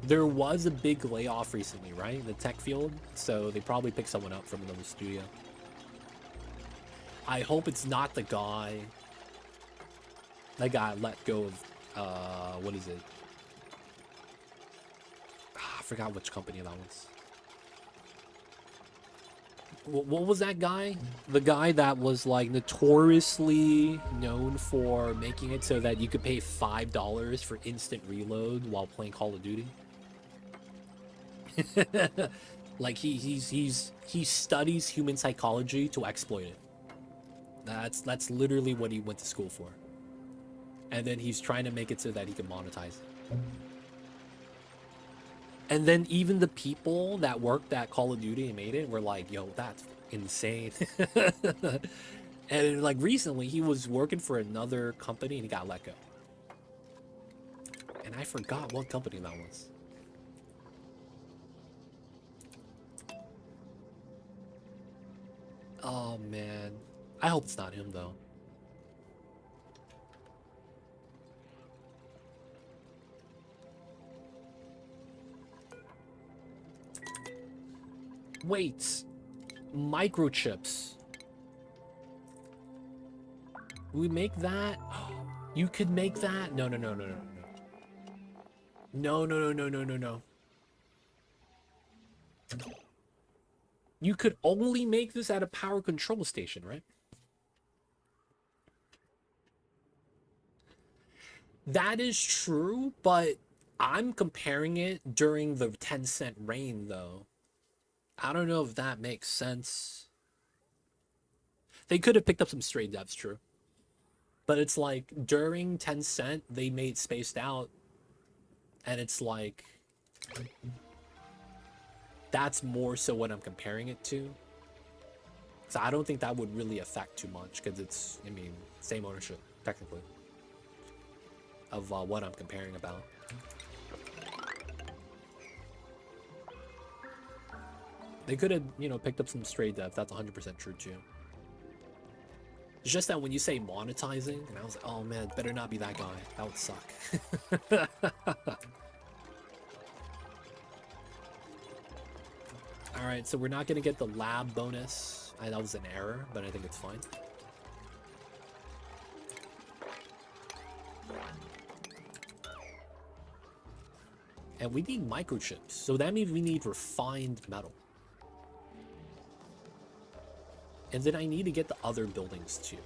There was a big layoff recently, right? In the tech field. So they probably picked someone up from another studio. I hope it's not the guy that got let go of, what is it? I forgot which company that was. What was that guy? The guy that was like notoriously known for making it so that you could pay $5 for instant reload while playing Call of Duty. Like he studies human psychology to exploit it. That's literally what he went to school for. And then he's trying to make it so that he can monetize it. And then even the people that worked at Call of Duty and made it were like, yo, that's insane. And like recently he was working for another company and he got let go. And I forgot what company that was. Oh man. I hope it's not him though. Wait, microchips. We make that? You could make that? No. No. You could only make this at a power control station, right? That is true, but I'm comparing it during the 10-cent reign, though. I don't know if that makes sense. They could have picked up some stray devs, true. But it's like, during 10-cent, they made Spaced Out. And it's like... That's more so what I'm comparing it to. So I don't think that would really affect too much. Because it's, I mean, same ownership, technically. Of what I'm comparing about. They could have, you know, picked up some stray dev. That's 100% true too. It's just that when you say monetizing, and I was like, oh man, better not be that guy. That would suck. Alright, so we're not going to get the lab bonus. That was an error, but I think it's fine. And we need microchips, so that means we need refined metal. And then I need to get the other buildings too.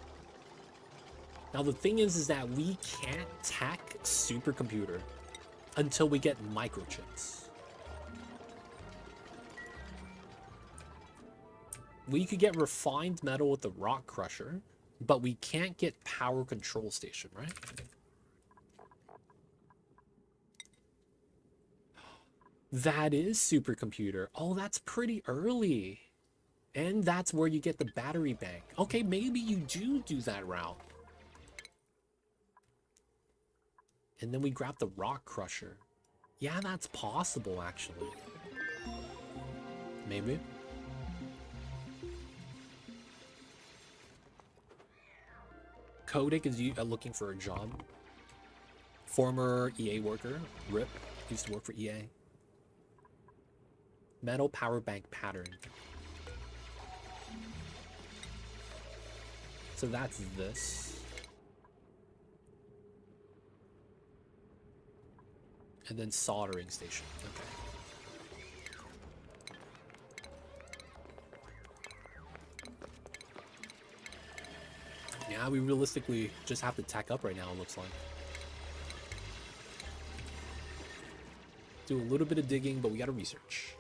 Now the thing is that we can't tech supercomputer until we get microchips. We could get refined metal with the rock crusher, but we can't get power control station, right? That is supercomputer. Oh, that's pretty early. And that's where you get the battery bank. Okay, maybe you do that route. And then we grab the rock crusher. Yeah, that's possible, actually. Maybe. Kodak is looking for a job. Former EA worker. RIP. Used to work for EA. Metal power bank pattern. So that's this. And then soldering station. Okay. Yeah, we realistically just have to tack up right now, it looks like. Do a little bit of digging, but we gotta research.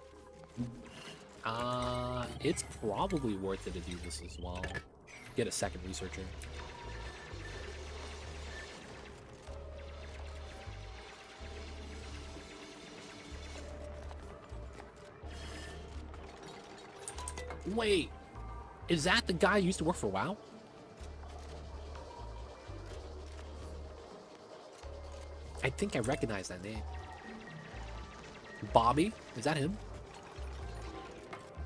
It's probably worth it to do this as well. Get a second researcher. Wait, is that the guy who used to work for WoW? I think I recognize that name. Bobby? Is that him?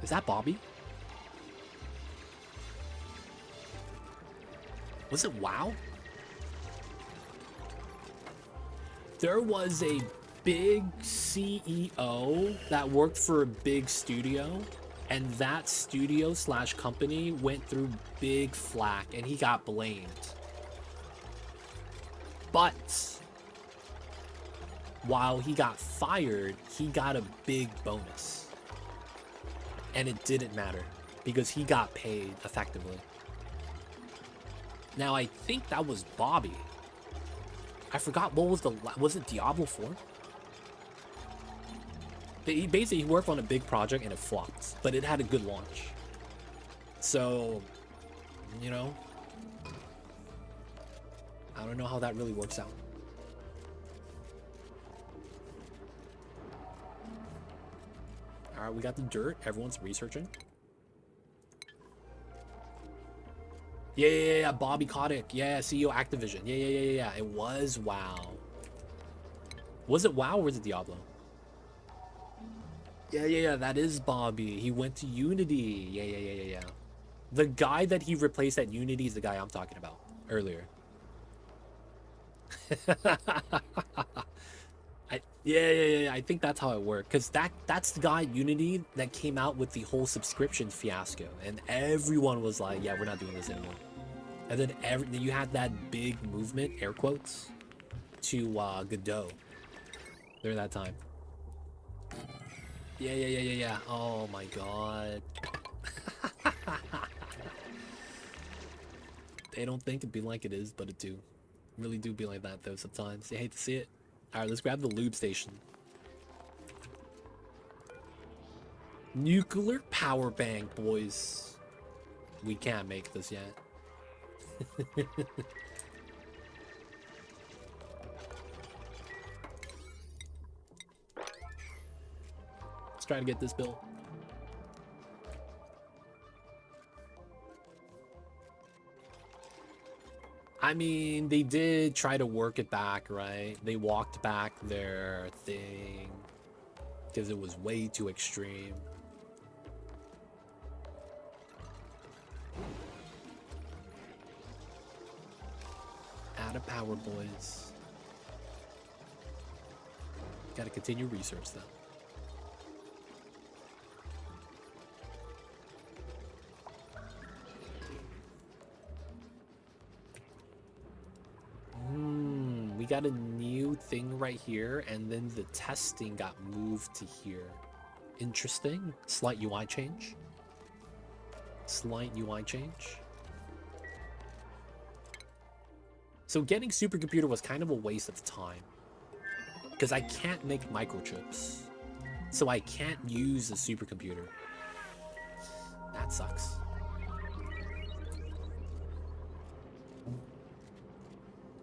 Is that Bobby? Was it WoW? There was a big CEO that worked for a big studio And that studio slash company went through big flack and he got blamed. But while he got fired, he got a big bonus. And it didn't matter because he got paid effectively. Now, I think that was Bobby. I forgot what was was it Diablo 4? He basically worked on a big project and it flopped, but it had a good launch. So, you know, I don't know how that really works out. All right, we got the dirt. Everyone's researching. Yeah, Bobby Kotick. Yeah, CEO Activision. Yeah. It was WoW. Was it WoW or was it Diablo? Yeah, that is Bobby. He went to Unity. Yeah. The guy that he replaced at Unity is the guy I'm talking about earlier. Yeah. I think that's how it worked. Because that's the guy at Unity that came out with the whole subscription fiasco. And everyone was like, yeah, we're not doing this anymore. And then you had that big movement, air quotes, to Godot during that time. Yeah. Oh my god. They don't think it'd be like it is, but it do. Really do be like that though sometimes. You hate to see it. Alright, let's grab the lube station. Nuclear power bank, boys. We can't make this yet. Let's try to get this built. I mean, they did try to work it back, right? They walked back their thing because it was way too extreme. Out of power, boys. Gotta continue research, though. We got a new thing right here, and then the testing got moved to here. Interesting. Slight UI change. So getting supercomputer was kind of a waste of time. Because I can't make microchips. So I can't use the supercomputer. That sucks.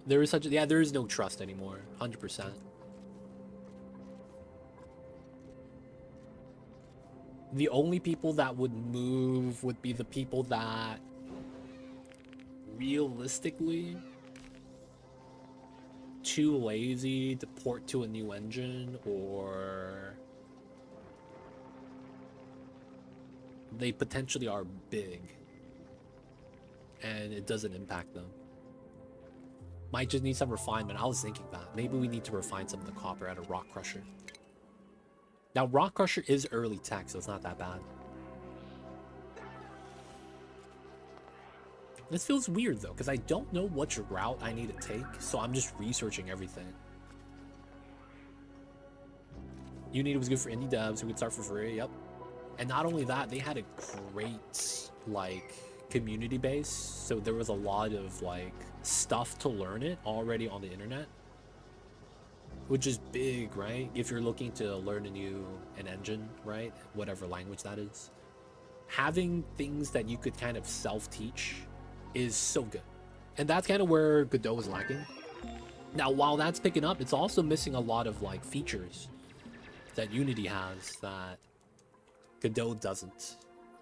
There is there is no trust anymore. 100%. The only people that would move would be the people that realistically too lazy to port to a new engine, or they potentially are big and it doesn't impact them. Might just need some refinement. I was thinking that maybe we need to refine some of the copper out of Rock Crusher. Now, Rock Crusher is early tech, so it's not that bad. This feels weird, though, because I don't know which route I need to take, so I'm just researching everything. Unity was good for indie devs who could start for free, yep. And not only that, they had a great, like, community base, so there was a lot of, like, stuff to learn it already on the internet. Which is big, right? If you're looking to learn an engine, right? Whatever language that is. Having things that you could kind of self-teach is so good. And that's kind of where Godot is lacking. Now, while that's picking up, it's also missing a lot of, like, features that Unity has that Godot doesn't.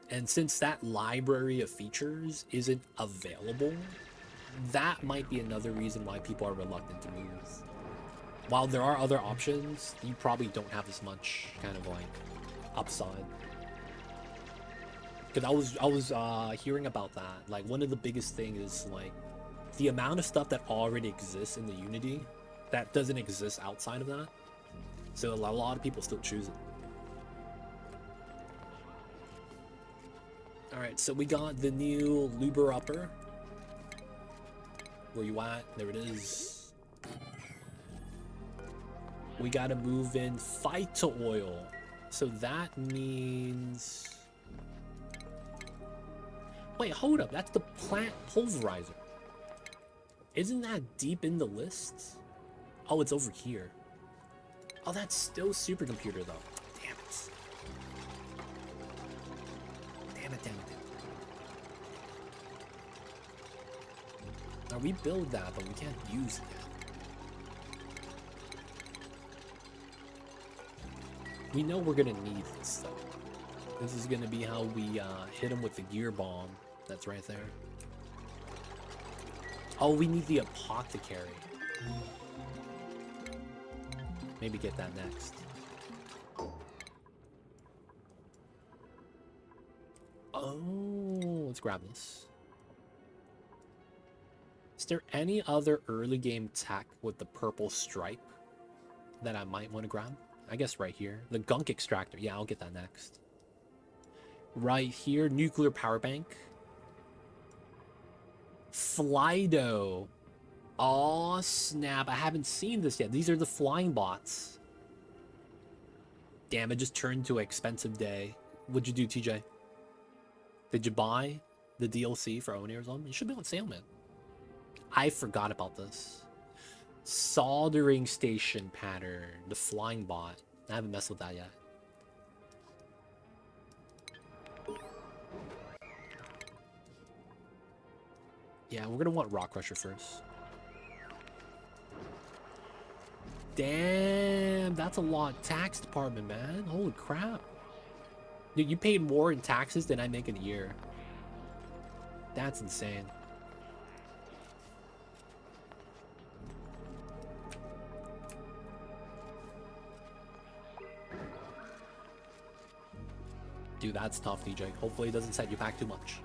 And since that library of features isn't available, that might be another reason why people are reluctant to move. While there are other options, you probably don't have as much kind of like upside. Because I was hearing about that. Like, one of the biggest things is like the amount of stuff that already exists in the Unity that doesn't exist outside of that. So a lot of people still choose it. Alright, so we got the new Luber upper. Where you at? There it is. We gotta move in Phyto oil. So that means... Wait, hold up. That's the plant pulverizer. Isn't that deep in the list? Oh, it's over here. Oh, that's still supercomputer, though. Damn it. Damn it, damn it, damn it. Now, we build that, but we can't use it yet. We know we're gonna need this, though. This is gonna be how we hit him with the gear bomb. That's right there. Oh, we need the apothecary. Maybe get that next. Oh, let's grab this. Is there any other early game tech with the purple stripe that I might want to grab? I guess right here. The gunk extractor. Yeah, I'll get that next. Right here, nuclear power bank. Flydo. Oh, snap. I haven't seen this yet. These are the flying bots. Damn, it just turned to an expensive day. What'd you do, TJ? Did you buy the DLC for Oni or something? It should be on sale, man. I forgot about this. Soldering station pattern. The flying bot. I haven't messed with that yet. Yeah, we're gonna want Rock Crusher first. Damn, that's a lot. Tax department, man. Holy crap. Dude, you paid more in taxes than I make in a year. That's insane. Dude, that's tough, DJ. Hopefully it doesn't set you back too much.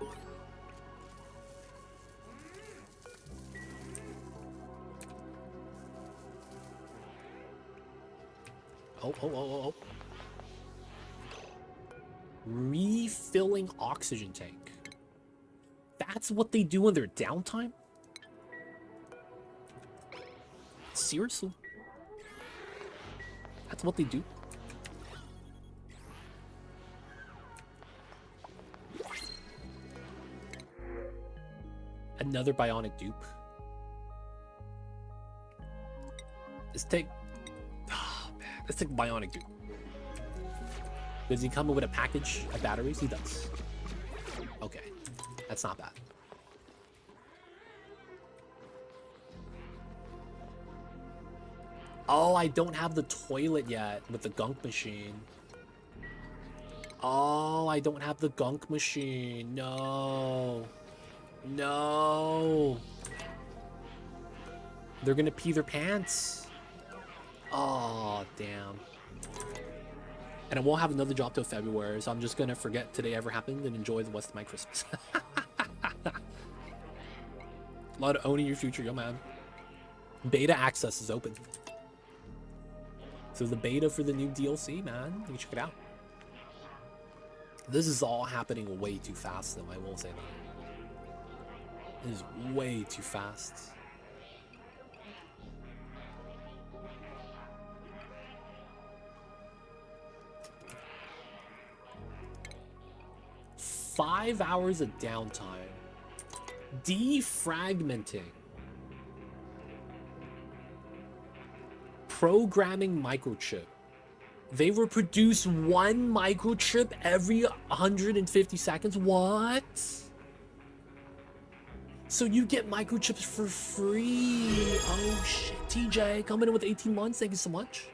Oh. Refilling oxygen tank. That's what they do in their downtime? Seriously? That's what they do? Another Bionic Dupe. Let's take... Oh, man. Let's take Bionic Dupe. Does he come with a package of batteries? He does. Okay. That's not bad. Oh, I don't have the toilet yet with the gunk machine. Oh, I don't have the gunk machine. No. No. They're gonna pee their pants. Oh, damn. And I won't have another job till February, so I'm just gonna forget today ever happened and enjoy the rest of my Christmas. A lot of owning your future, yo man. Beta access is open. So the beta for the new DLC, man, you can check it out. This is all happening way too fast, though, I will say that. It is way too fast. Five hours of downtime. Defragmenting. Programming microchip. They will produce one microchip every 150 seconds. What? So you get microchips for free. Oh shit. TJ, coming in with 18 months. Thank you so much.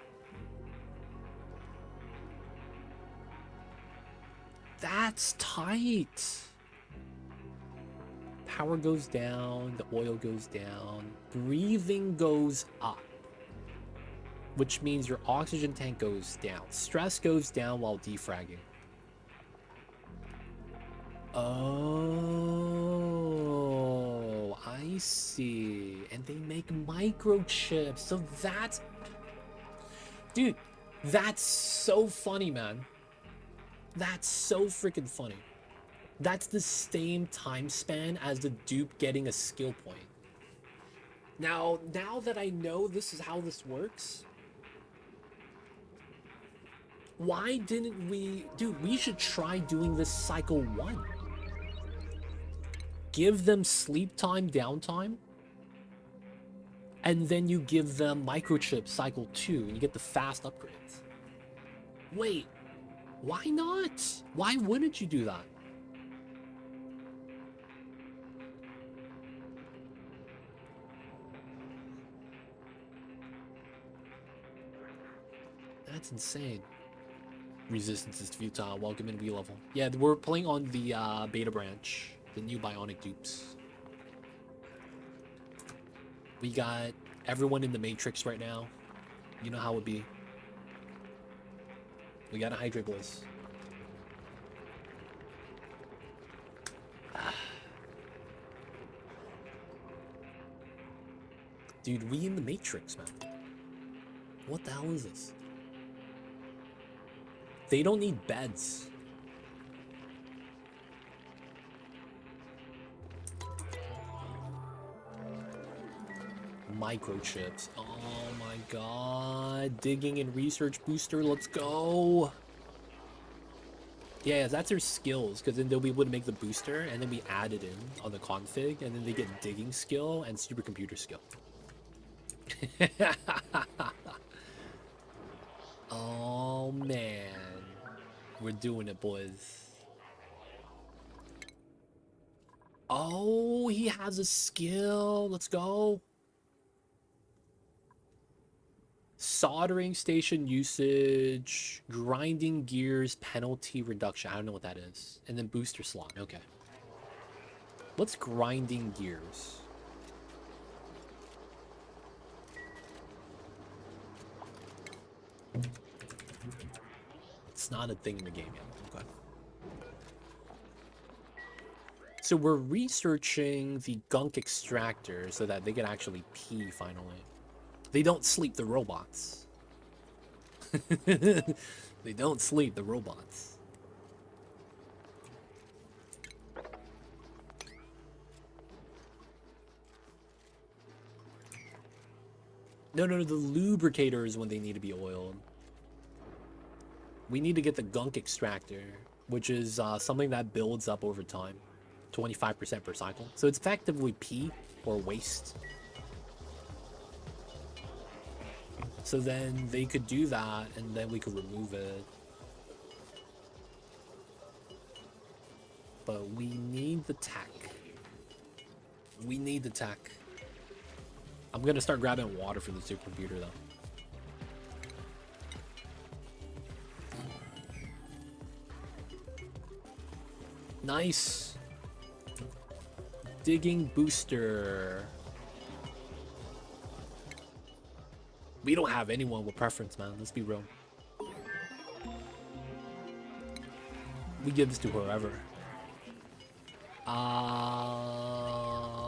That's tight. Power goes down. The oil goes down. Breathing goes up. Which means your oxygen tank goes down. Stress goes down while defragging. Oh, I see. And they make microchips. So that's... Dude, that's so funny, man. That's so freaking funny. That's the same time span as the dupe getting a skill point. Now that I know this is how this works, why didn't we... Dude, we should try doing this cycle 1. Give them sleep time, downtime, and then you give them microchip cycle 2, and you get the fast upgrades. Wait, why not? Why wouldn't you do that? That's insane. Resistance is futile. Welcome in V-level. Yeah, we're playing on the beta branch, the new Bionic Dupes. We got everyone in the Matrix right now. You know how it be. We gotta hydrate, boys. Dude, we in the Matrix, man. What the hell is this? They don't need beds. Microchips. Oh my god. Digging and research booster. Let's go. Yeah, that's their skills, because then they'll be able to make the booster, and then we add it in on the config, and then they get digging skill and supercomputer skill. Oh man. We're doing it, boys. Oh, he has a skill. Let's go. Soldering station usage, grinding gears, penalty reduction. I don't know what that is. And then booster slot. Okay. What's grinding gears? It's not a thing in the game yet. Okay. So we're researching the gunk extractor so that they can actually pee finally. They don't sleep, the robots. They don't sleep, the robots. No, the lubricator is when they need to be oiled. We need to get the gunk extractor, which is something that builds up over time. 25% per cycle. So it's effectively pee or waste. So then they could do that, and then we could remove it. But we need the tech. We need the tech. I'm gonna start grabbing water for the supercomputer though. Nice. Digging booster. We don't have anyone with preference, man. Let's be real. We give this to whoever.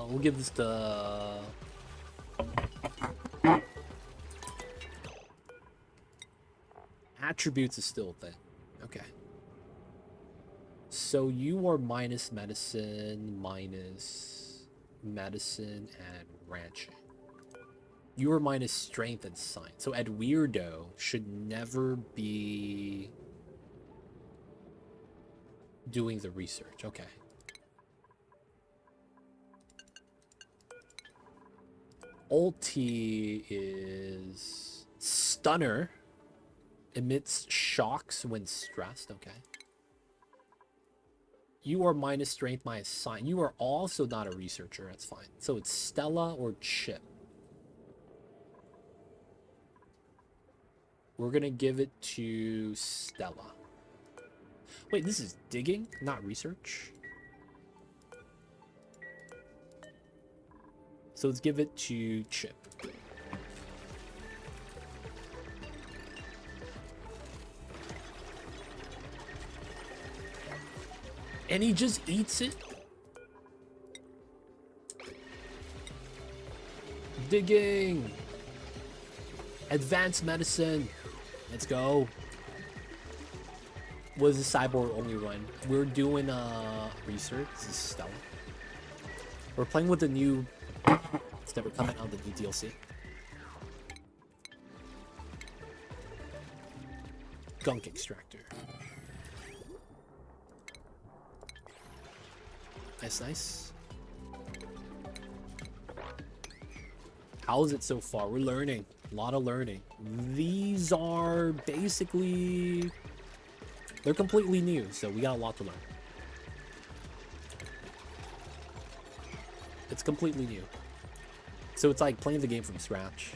We'll give this to... Attributes is still a thing. Okay. So you are minus medicine, and ranching. You are minus strength and science. So at weirdo should never be doing the research. Okay. Ulti is stunner. Emits shocks when stressed. Okay. You are minus strength, minus science. You are also not a researcher. That's fine. So it's Stella or Chip. We're gonna give it to Stella. Wait, this is digging, not research. So let's give it to Chip. And he just eats it? Digging! Advanced medicine. Let's go. was a cyborg only run. We're doing research. This is stealth. We're playing with the new. It's never coming on the new DLC. Gunk extractor. Nice, nice. How is it so far? We're learning. A lot of learning. These are basically... They're completely new, so we got a lot to learn. It's completely new. So it's like playing the game from scratch.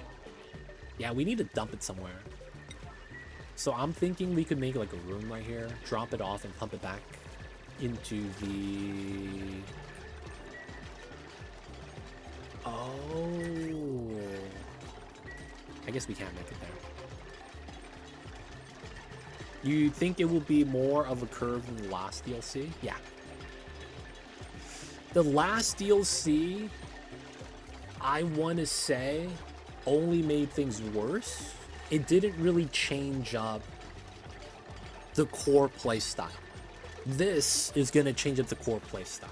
Yeah, we need to dump it somewhere. So I'm thinking we could make like a room right here, drop it off and pump it back into the... Oh... I guess we can't make it there. You think it will be more of a curve than the last DLC? Yeah. The last DLC, I want to say, only made things worse. It didn't really change up the core playstyle. This is going to change up the core playstyle.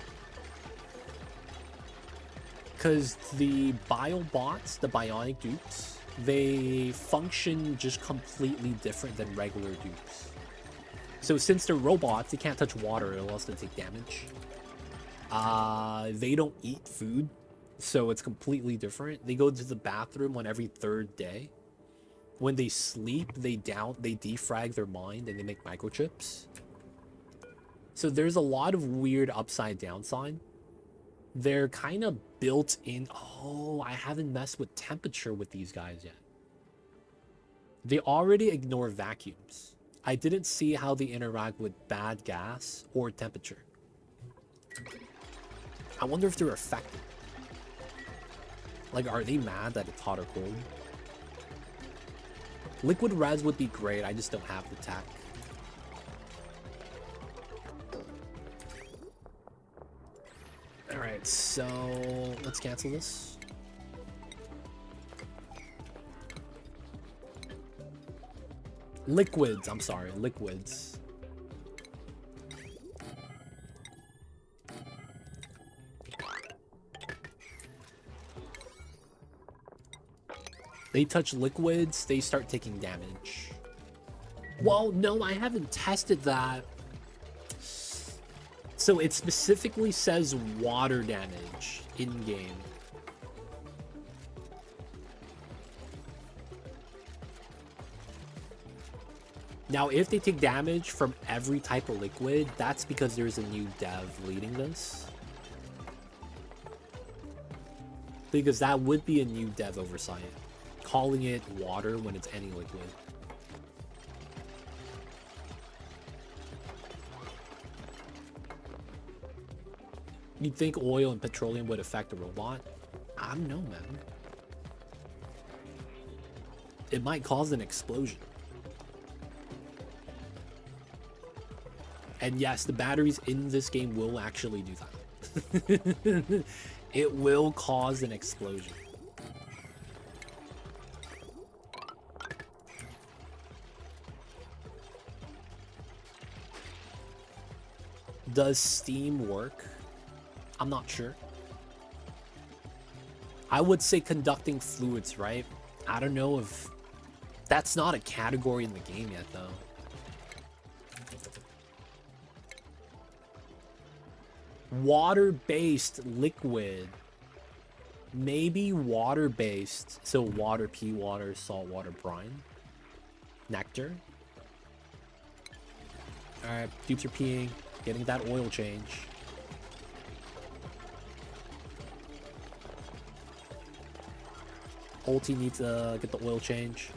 Because the Biobots, the Bionic Dupes, they function just completely different than regular dupes. So since they're robots, they can't touch water or else they take damage. They don't eat food, so it's completely different. They go to the bathroom on every 3rd day. When they sleep, they defrag their mind and they make microchips. So there's a lot of weird upside downside. They're kind of built in. Oh, I haven't messed with temperature with these guys yet. They already ignore vacuums. I didn't see how they interact with bad gas or temperature. I wonder if they're affected. Like, are they mad that it's hot or cold? Liquid res would be great. I just don't have the tech. Alright, so let's cancel this. Liquids, I'm sorry, liquids. They touch liquids, they start taking damage. Well, no, I haven't tested that. So it specifically says water damage in-game. Now, if they take damage from every type of liquid, that's because there's a new dev leading this. Because that would be a new dev oversight. Calling it water when it's any liquid. You'd think oil and petroleum would affect a robot? I don't know, man. It might cause an explosion. And yes, the batteries in this game will actually do that. It will cause an explosion. Does steam work? I'm not sure. I would say conducting fluids, right? I don't know if... That's not a category in the game yet, though. Water-based liquid. Maybe water-based. So water, pea water, salt water, brine. Nectar. Alright, dupes are peeing. Getting that oil change. Ulti needs to get the oil change.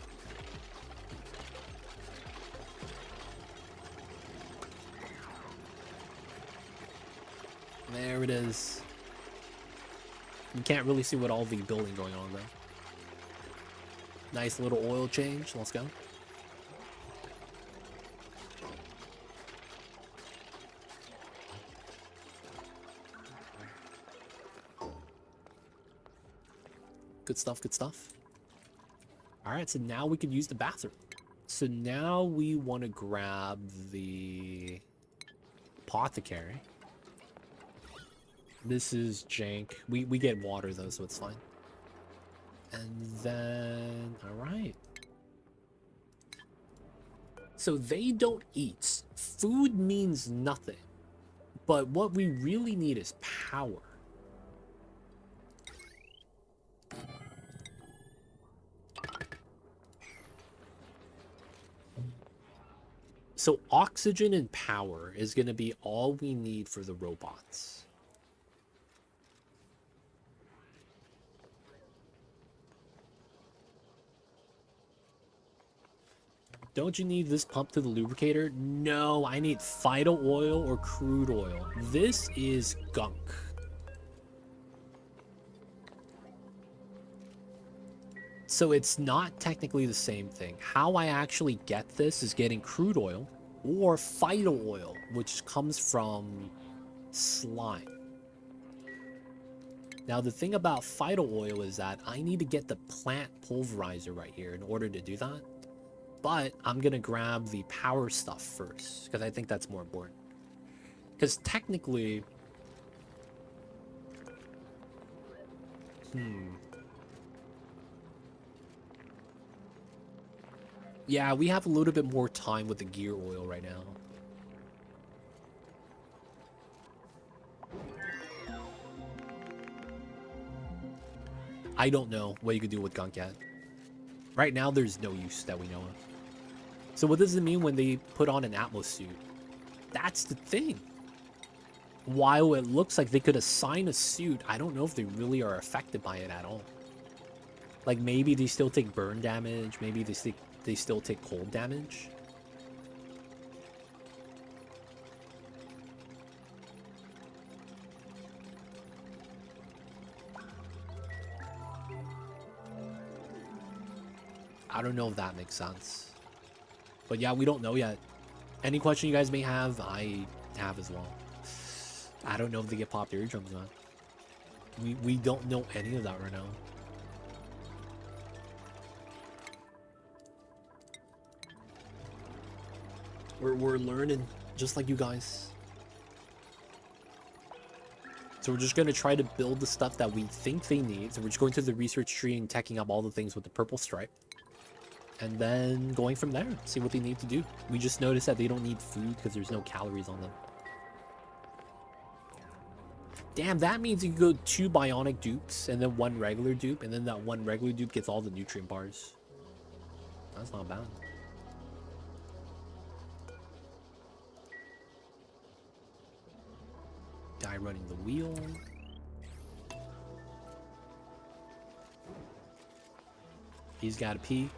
There it is. You can't really see what all the building going on though. Nice little oil change. Let's go. Good stuff, good stuff. Alright, so now we can use the bathroom. So now we want to grab the apothecary. This is jank. We get water though, so it's fine. And then, all right. So they don't eat. Food means nothing. But what we really need is power. So oxygen and power is going to be all we need for the robots. Don't you need this pump to the lubricator? No, I need Phyto oil or crude oil. This is gunk. So it's not technically the same thing. How I actually get this is getting crude oil or Phyto oil, which comes from slime. Now, the thing about Phyto oil is that I need to get the plant pulverizer right here in order to do that. But I'm going to grab the power stuff first, because I think that's more important. Because technically... Yeah, we have a little bit more time with the gear oil right now. I don't know what you could do with gunk yet. Right now, there's no use that we know of. So what does it mean when they put on an Atmos suit? That's the thing. While it looks like they could assign a suit, I don't know if they really are affected by it at all. Like, maybe they still take burn damage. Maybe they still take cold damage. I don't know if that makes sense. But yeah, we don't know yet. Any question you guys may have, I have as well. I don't know if they get popped eardrums, man. We don't know any of that right now. We're learning, just like you guys. So we're just going to try to build the stuff that we think they need. So we're just going through the research tree and teching up all the things with the purple stripe. And then going from there, see what they need to do. We just noticed that they don't need food because there's no calories on them. Damn, that means you can go 2 Bionic Dupes and then 1 regular dupe. And then that 1 regular dupe gets all the nutrient bars. That's not bad. Guy running the wheel. He's got to pee.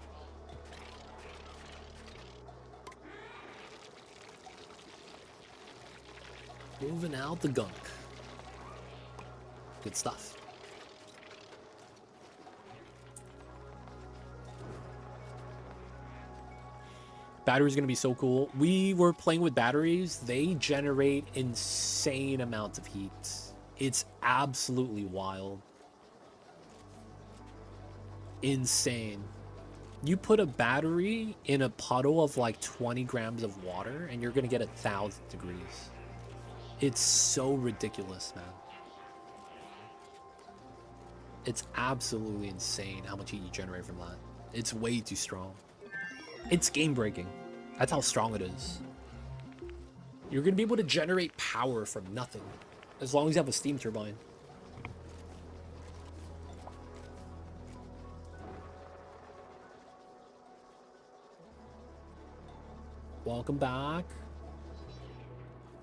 Moving out the gunk. Good stuff. Batteries going to be so cool. We were playing with batteries. They generate insane amounts of heat. It's absolutely wild. Insane. You put a battery in a puddle of like 20 grams of water and you're going to get 1,000 degrees. It's so ridiculous, man. It's absolutely insane how much heat you generate from that. It's way too strong. It's game breaking. That's how strong it is. You're going to be able to generate power from nothing as long as you have a steam turbine. Welcome back.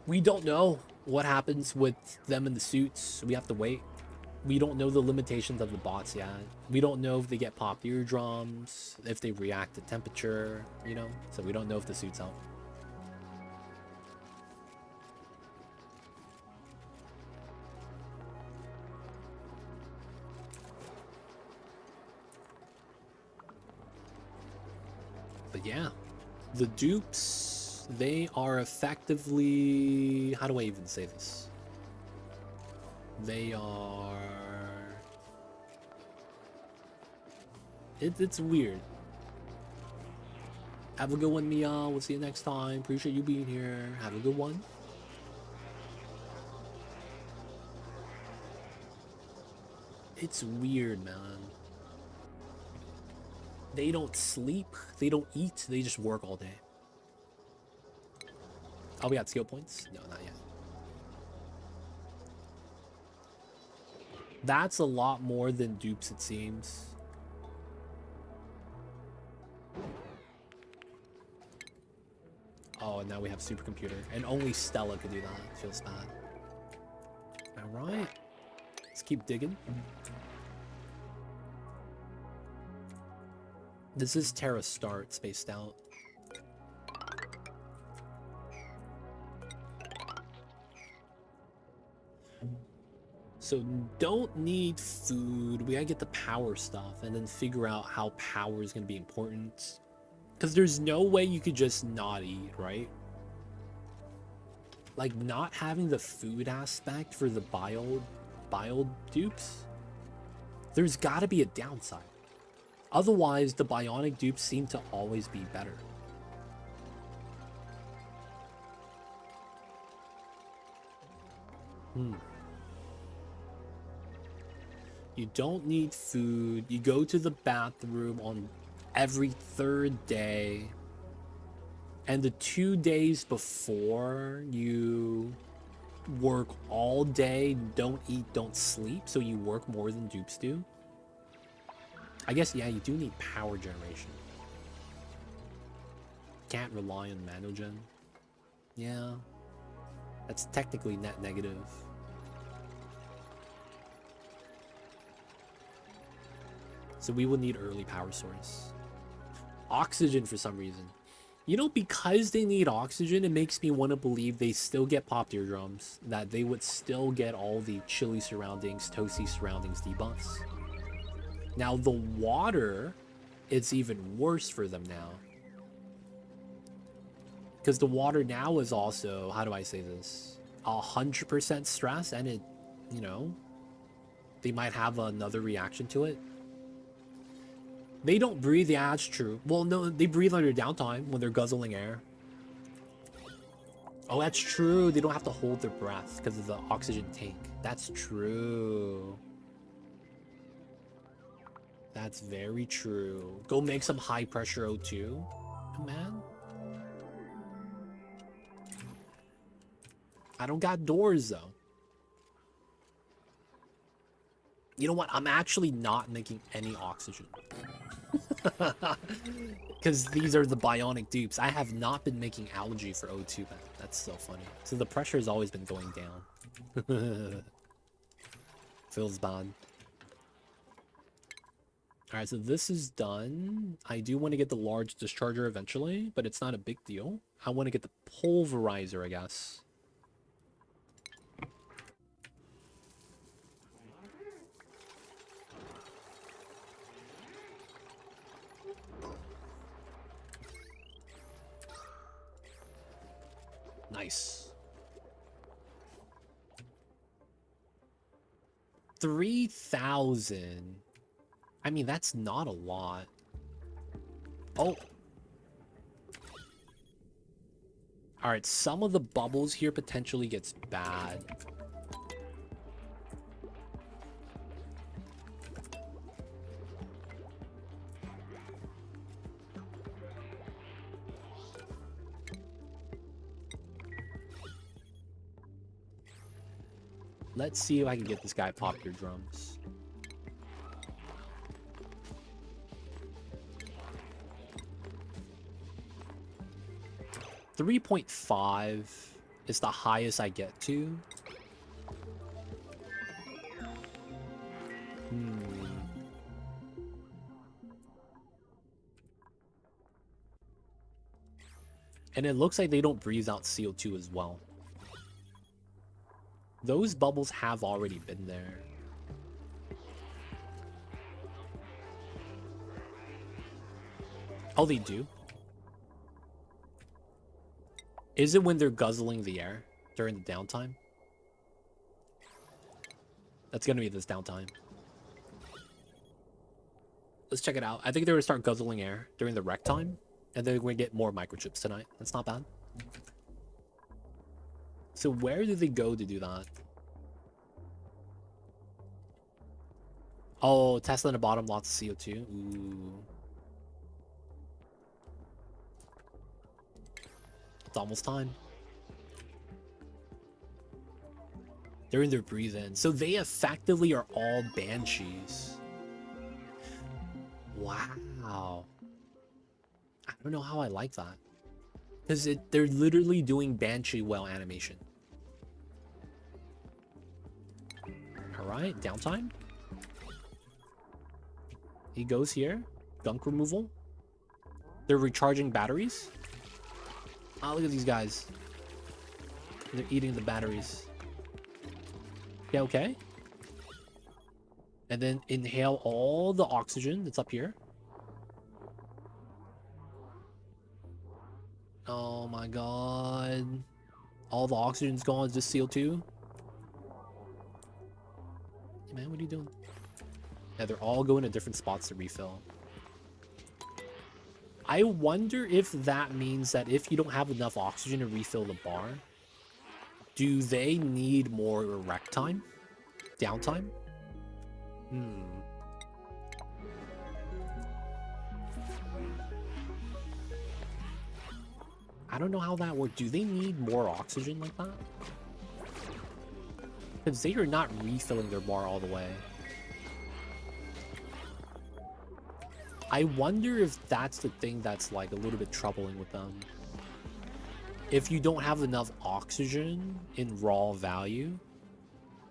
We don't know what happens with them in the suits. We have to wait. We don't know the limitations of the bots yet. We don't know if they get popped eardrums, if they react to temperature, you know? So we don't know if the suit's out. But yeah, the dupes, they are effectively... How do I even say this? They are... It's weird. Have a good one, Mia. We'll see you next time. Appreciate you being here. Have a good one. It's weird, man. They don't sleep. They don't eat. They just work all day. Oh, we got skill points? No, not yet. That's a lot more than dupes, it seems. Oh, and now we have supercomputer. And only Stella could do that. Feels bad. Alright. Let's keep digging. This is Terra Start, spaced out. So don't need food. We gotta get the power stuff and then figure out how power is gonna be important. Because there's no way you could just not eat, right? Like, not having the food aspect for the bio dupes, there's gotta be a downside. Otherwise, the bionic dupes seem to always be better. You don't need food. You go to the bathroom on every 3rd day. And the 2 days before, you work all day, don't eat, don't sleep, so you work more than dupes do. I guess, yeah, you do need power generation. Can't rely on manogen. Yeah. That's technically net negative. So we will need early power source. Oxygen for some reason. You know, because they need oxygen, it makes me want to believe they still get popped eardrums. That they would still get all the chilly surroundings, toasty surroundings debuffs. Now, the water, it's even worse for them now. Because the water now is also, how do I say this? 100% stress, and it, you know, they might have another reaction to it. They don't breathe, yeah, that's true. Well, no, they breathe under downtime when they're guzzling air. Oh, that's true. They don't have to hold their breath because of the oxygen tank. That's true. That's very true. Go make some high pressure O2. Oh, man. I don't got doors, though. You know what? I'm actually not making any oxygen. Because these are the bionic dupes. I have not been making algae for O2, man. That's so funny. So the pressure has always been going down. Feels bad. Alright, so this is done. I do want to get the large discharger eventually, but it's not a big deal. I want to get the pulverizer, I guess. Nice. 3,000. I mean, that's not a lot. Oh. Alright, some of the bubbles here potentially gets bad. Let's see if I can get this guy pop your drums. .5 is the highest I get to. And it looks like they don't breathe out CO2 as well. Those bubbles have already been there. Oh, they do? Is it when they're guzzling the air during the downtime? That's gonna be this downtime. Let's check it out. I think they're gonna start guzzling air during the rec time. And then we're going to get more microchips tonight. That's not bad. So where do they go to do that? Oh, Tesla in the bottom, lots of CO2. Ooh. It's almost time. They're in their breathe-in. So they effectively are all banshees. Wow. I don't know how I like that. Because they're literally doing banshee well animation. Alright, downtime. He goes here. Gunk removal. They're recharging batteries. Oh, look at these guys. They're eating the batteries. Yeah, okay. And then inhale all the oxygen that's up here. Oh my god. All the oxygen's gone, it's just CO2. Hey man, what are you doing? Yeah, they're all going to different spots to refill. I wonder if that means that if you don't have enough oxygen to refill the bar, do they need more rec time? Downtime? I don't know how that works. Do they need more oxygen like that? Because they are not refilling their bar all the way. I wonder if that's the thing that's like a little bit troubling with them. If you don't have enough oxygen in raw value,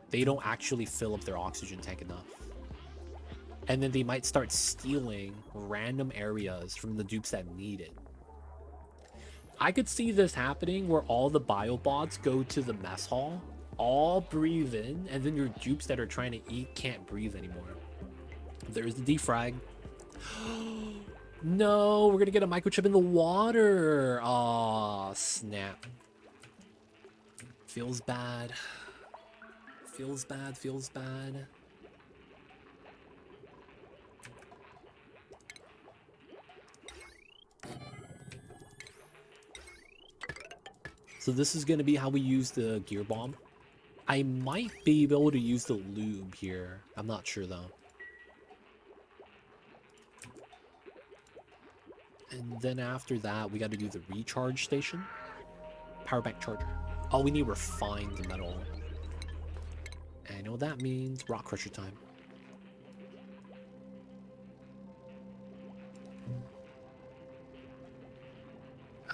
they don't actually fill up their oxygen tank enough. And then they might start stealing random areas from the dupes that need it. I could see this happening where all the biobots go to the mess hall, all breathe in, and then your dupes that are trying to eat can't breathe anymore. There's the defrag. No, we're gonna get a microchip in the water. Aw, snap. Feels bad. Feels bad, feels bad. So this is gonna be how we use the gear bomb. I might be able to use the lube here. I'm not sure though. And then after that, we got to do the recharge station. Power bank charger. Oh, we need refined metal. And I know what that means. Rock crusher time.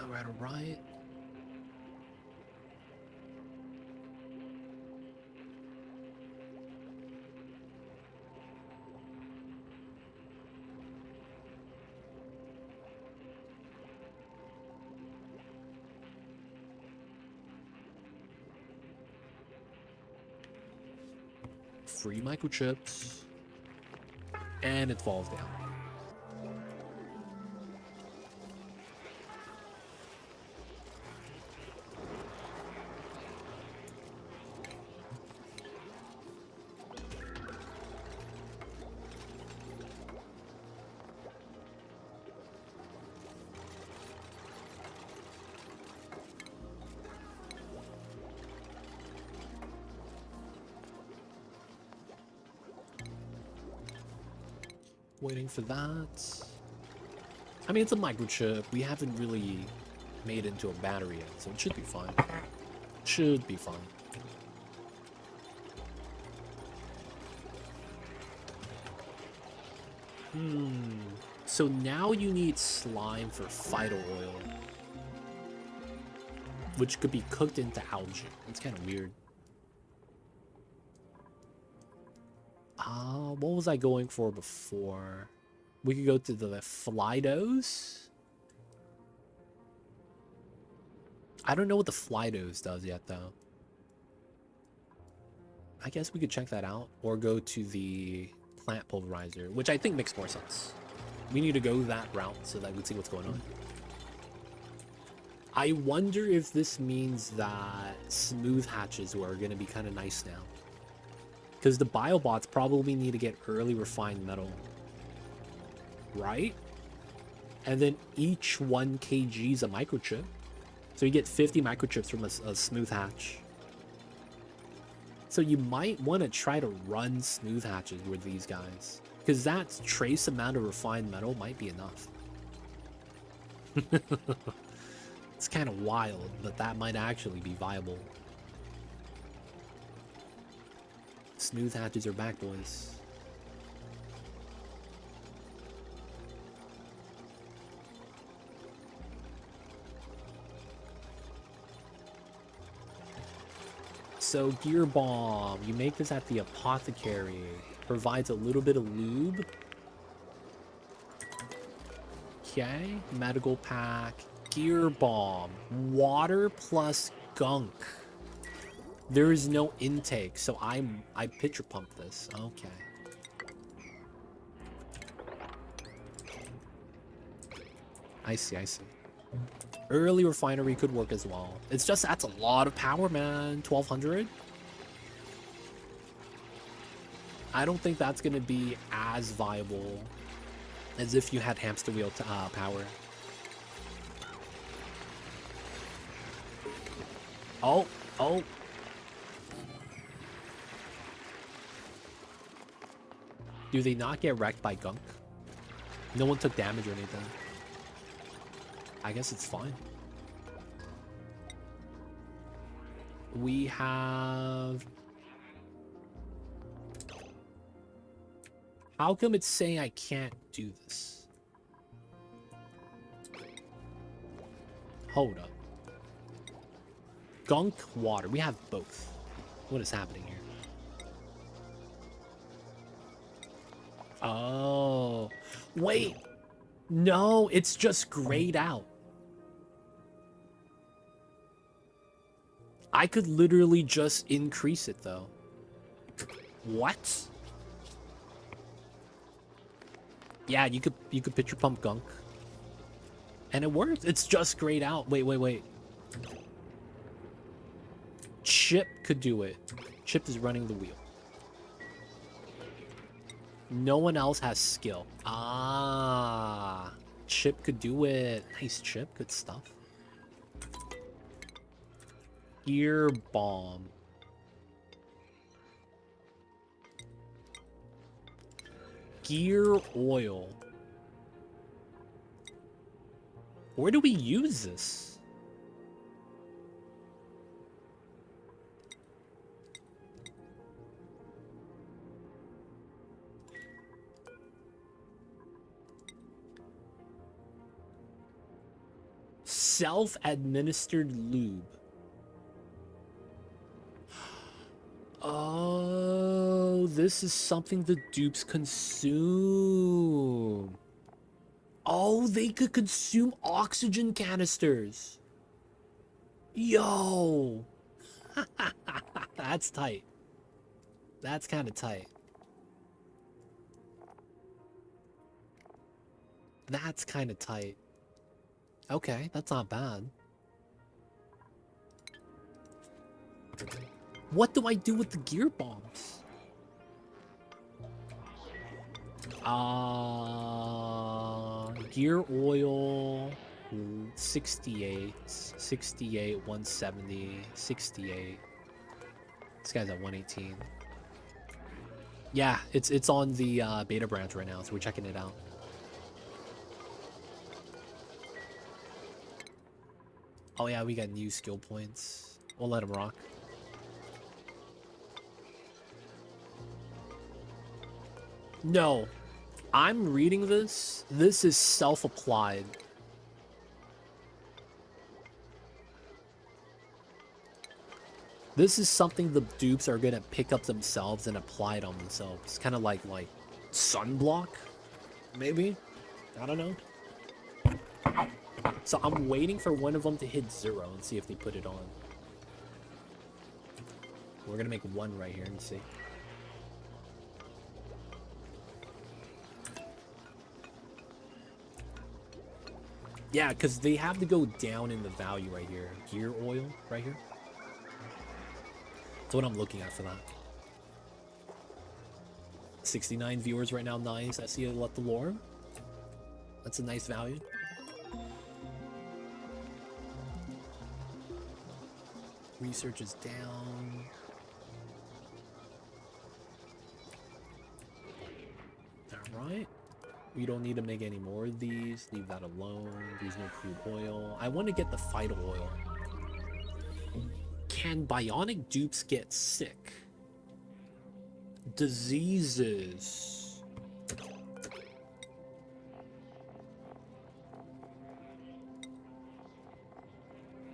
Alright, alright. Free microchips. And it falls down. Waiting for that. I mean, it's a microchip. We haven't really made it into a battery yet, so it should be fine. Should be fine. So now you need slime for phyto oil, which could be cooked into algae. It's kind of weird. What was I going for before? We could go to the Flydos. I don't know what the Flydos does yet, though. I guess we could check that out, or go to the plant pulverizer, which I think makes more sense. We need to go that route so that we can see what's going on. I wonder if this means that smooth hatches are going to be kind of nice now. Because the biobots probably need to get early refined metal. Right? And then each 1 kg is a microchip. So you get 50 microchips from a smooth hatch. So you might want to try to run smooth hatches with these guys, because that trace amount of refined metal might be enough. It's kind of wild, but that might actually be viable. Smooth hatches are back, boys. So gear bomb, you make this at the apothecary. Provides a little bit of lube. Okay, medical pack, gear bomb, water plus gunk. There is no intake, so I pitcher pump this. Okay. I see, I see. Early refinery could work as well. It's just, that's a lot of power, man. 1200. I don't think that's gonna be as viable as if you had hamster wheel power. Oh, oh. Do they not get wrecked by gunk? No one took damage or anything. I guess it's fine. We have... How come it's saying I can't do this? Hold up. Gunk, water. We have both. What is happening here? Oh. Wait. No, it's just grayed out. I could literally just increase it, though. What? Yeah, you could pitcher pump gunk. And it works. It's just grayed out. Wait, wait, wait. Chip could do it. Chip is running the wheel. No one else has skill. Ah. Chip could do it. Nice, Chip. Good stuff. Gear bomb. Gear oil. Where do we use this? Self-administered lube. Oh, this is something the dupes consume. Oh, they could consume oxygen canisters. Yo. That's tight. That's kind of tight. That's kind of tight. Okay, that's not bad. What do I do with the gear bombs? Gear oil, 68, 68, 170, 68. This guy's at 118. Yeah, it's on the beta branch right now, so we're checking it out. Oh yeah, we got new skill points. We'll let him rock. No, I'm reading this. This is self-applied. This is something the dupes are gonna pick up themselves and apply it on themselves. Kind of like sunblock, maybe? I don't know. So I'm waiting for one of them to hit 0 and see if they put it on. We're gonna make one right here and see. Yeah, because they have to go down in the value right here. Gear oil right here. That's what I'm looking at for that. 69 viewers right now. Nice. I see you let the lore. That's a nice value. Research is down. Alright. We don't need to make any more of these. Leave that alone. There's no crude oil. I want to get the vital oil. Can bionic dupes get sick? Diseases.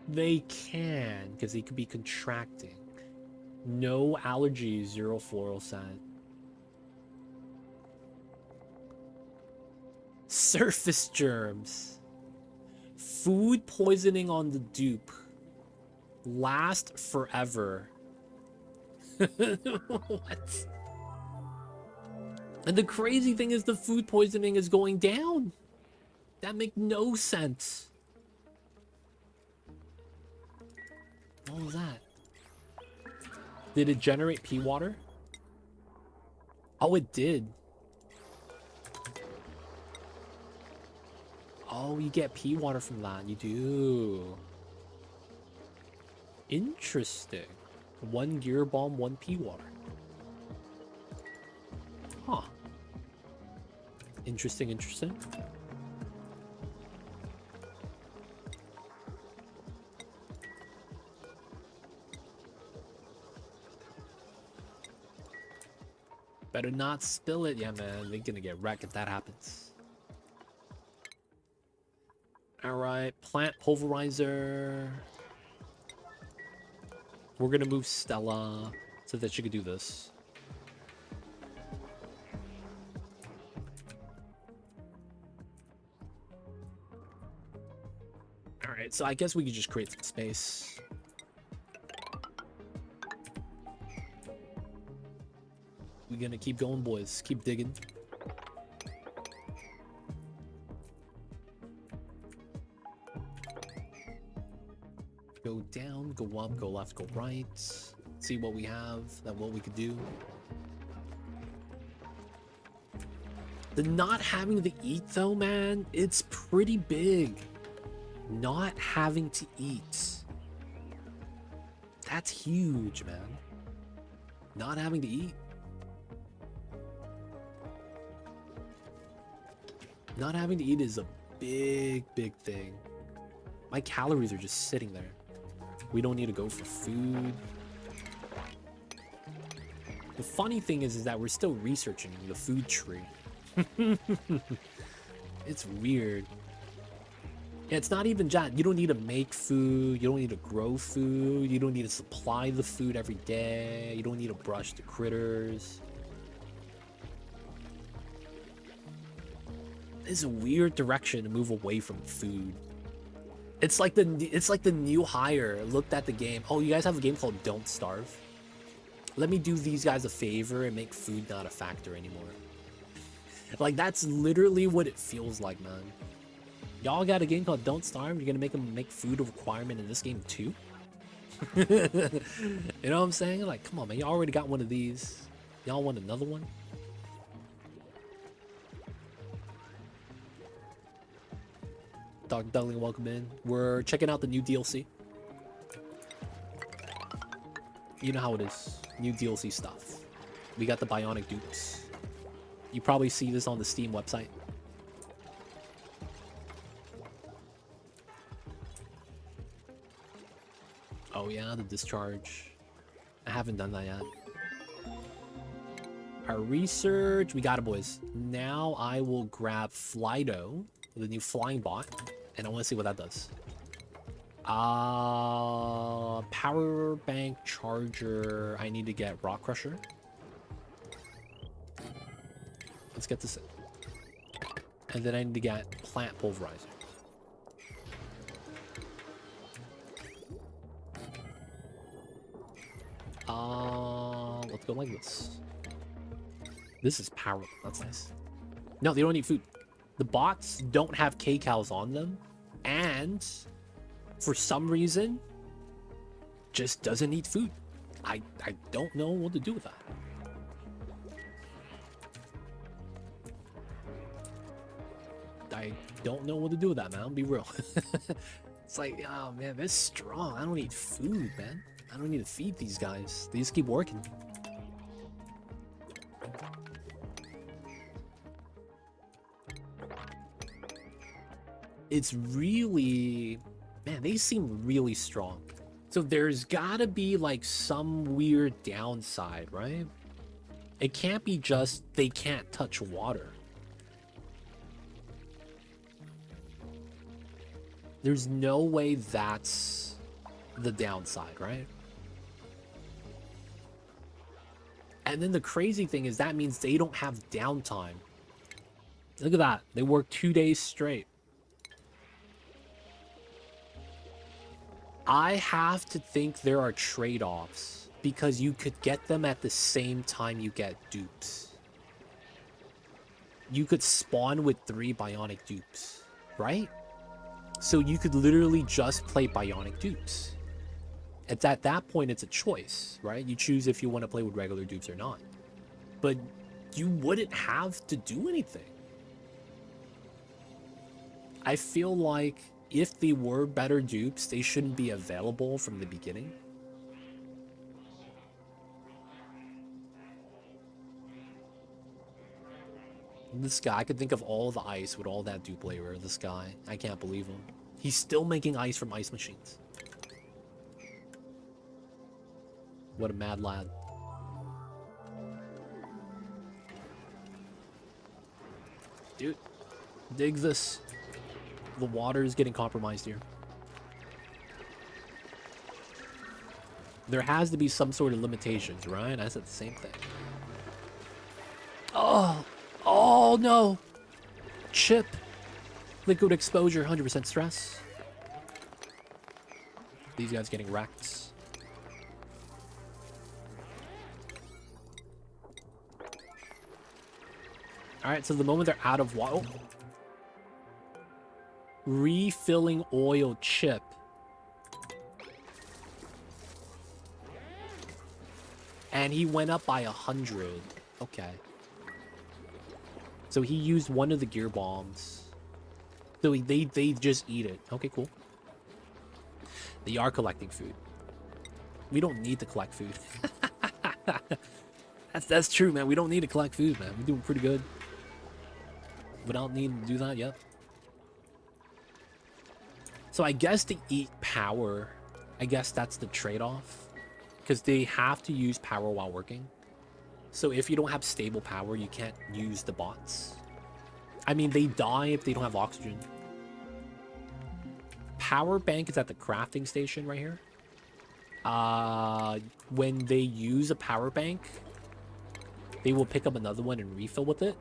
They can, because they could be contracting. No allergies, 0 floral scent. Surface germs. Food poisoning on the dupe. Last forever. What? And the crazy thing is the food poisoning is going down. That makes no sense. What was that? Did it generate pea water? Oh, it did. Oh, you get pea water from that. You do. Interesting. 1 gear bomb, 1 pea water. Huh. Interesting, interesting. Better not spill it. Yeah, man. They're gonna get wrecked if that happens. Alright. Plant pulverizer. We're gonna move Stella so that she could do this. Alright, so I guess we could just create some space. We're gonna keep going, boys. Keep digging. Go down, go up, go left, go right. See what we have, then what we could do. The not having to eat though, man, it's pretty big. Not having to eat. That's huge, man. Not having to eat. Not having to eat is a big, big thing. My calories are just sitting there. We don't need to go for food. The funny thing is that we're still researching the food tree. It's weird. Yeah, it's not even that. You don't need to make food. You don't need to grow food. You don't need to supply the food every day. You don't need to brush the critters. It's a weird direction to move away from food. It's like the new hire looked at the game. Oh, you guys have a game called Don't Starve? Let me do these guys a favor and make food not a factor anymore. Like, that's literally what it feels like, man. Y'all got a game called Don't Starve? You're gonna make them make food a requirement in this game too? You know what I'm saying? Like, come on, man. You already got one of these. Y'all want another one? Dr. Duckling, welcome in. We're checking out the new DLC. You know how it is. New DLC stuff. We got the Bionic Dupes. You probably see this on the Steam website. Oh yeah, the discharge. I haven't done that yet. Our research. We got it, boys. Now I will grab Flydo, the new flying bot. And I want to see what that does. Power bank charger. I need to get rock crusher. Let's get this in. And then I need to get plant pulverizer. Let's go like this. This is power. That's nice. No, they don't need food. The bots don't have K-cows on them. And for some reason, just doesn't eat food. I don't know what to do with that. I don't know what to do with that, man. I'll be real. It's like, oh man, that's strong. I don't need food, man. I don't need to feed these guys. They just keep working. It's really, man, they seem really strong. So there's gotta be like some weird downside, right? It can't be just they can't touch water. There's no way that's the downside, right? And then the crazy thing is that means they don't have downtime. Look at that. They work 2 days straight. I have to think there are trade-offs because you could get them at the same time you get dupes. You could spawn with 3 Bionic Dupes, right? So you could literally just play Bionic Dupes. It's at that point, it's a choice, right? You choose if you want to play with regular dupes or not. But you wouldn't have to do anything. I feel like if they were better dupes, they shouldn't be available from the beginning. This guy, I could think of all the ice with all that dupe layer. This guy, I can't believe him. He's still making ice from ice machines. What a mad lad. Dude, dig this. The water is getting compromised here. There has to be some sort of limitations, right? I said the same thing. Oh, oh no. Chip. Liquid exposure, 100% stress. These guys getting wrecked. Alright, so the moment they're out of water... Oh. Refilling oil chip. And he went up by 100. Okay. So he used one of the gear bombs. So they just eat it. Okay, cool. They are collecting food. We don't need to collect food. That's true, man. We don't need to collect food, man. We're doing pretty good without needing to do that yet. So I guess to eat power, I guess that's the trade-off. Because they have to use power while working. So if you don't have stable power, you can't use the bots. I mean, they die if they don't have oxygen. Power bank is at the crafting station right here. When they use a power bank, they will pick up another one and refill with it.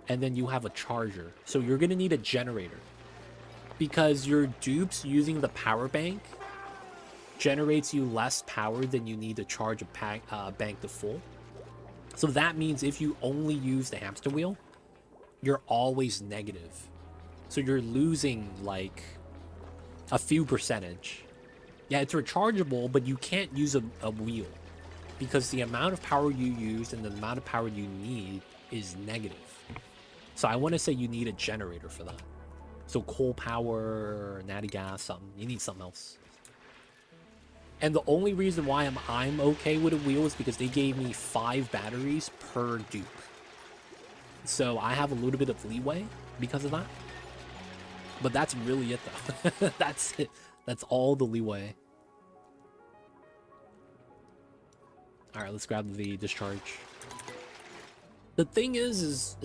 And then you have a charger. So you're going to need a generator. Because your dupes using the power bank generates you less power than you need to charge a bank to full. So that means if you only use the hamster wheel, you're always negative. So you're losing like a few percentage. Yeah, it's rechargeable, but you can't use a wheel because the amount of power you use and the amount of power you need is negative. So I want to say you need a generator for that. So coal power, natty gas, something. You need something else. And the only reason why I'm okay with a wheel is because they gave me 5 batteries per dupe. So I have a little bit of leeway because of that. But that's really it, though. That's it. That's all the leeway. All right, let's grab the discharge. The thing is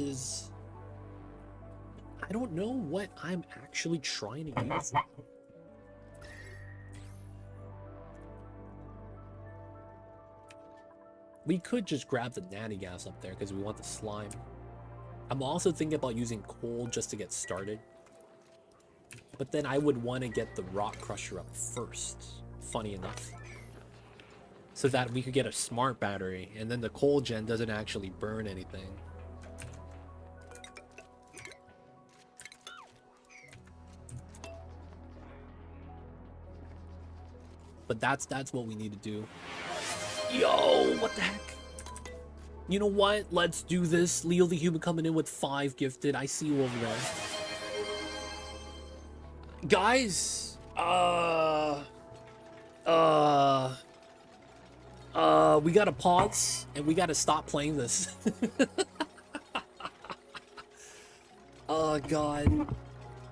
I don't know what I'm actually trying to use. We could just grab the natty gas up there because we want the slime. I'm also thinking about using coal just to get started. But then I would want to get the rock crusher up first, funny enough. So that we could get a smart battery, and then the coal gen doesn't actually burn anything. But that's what we need to do. Yo, what the heck? You know what? Let's do this. Leo the Human coming in with 5 gifted. I see you over there. Guys, we gotta pause and we gotta stop playing this. Oh god.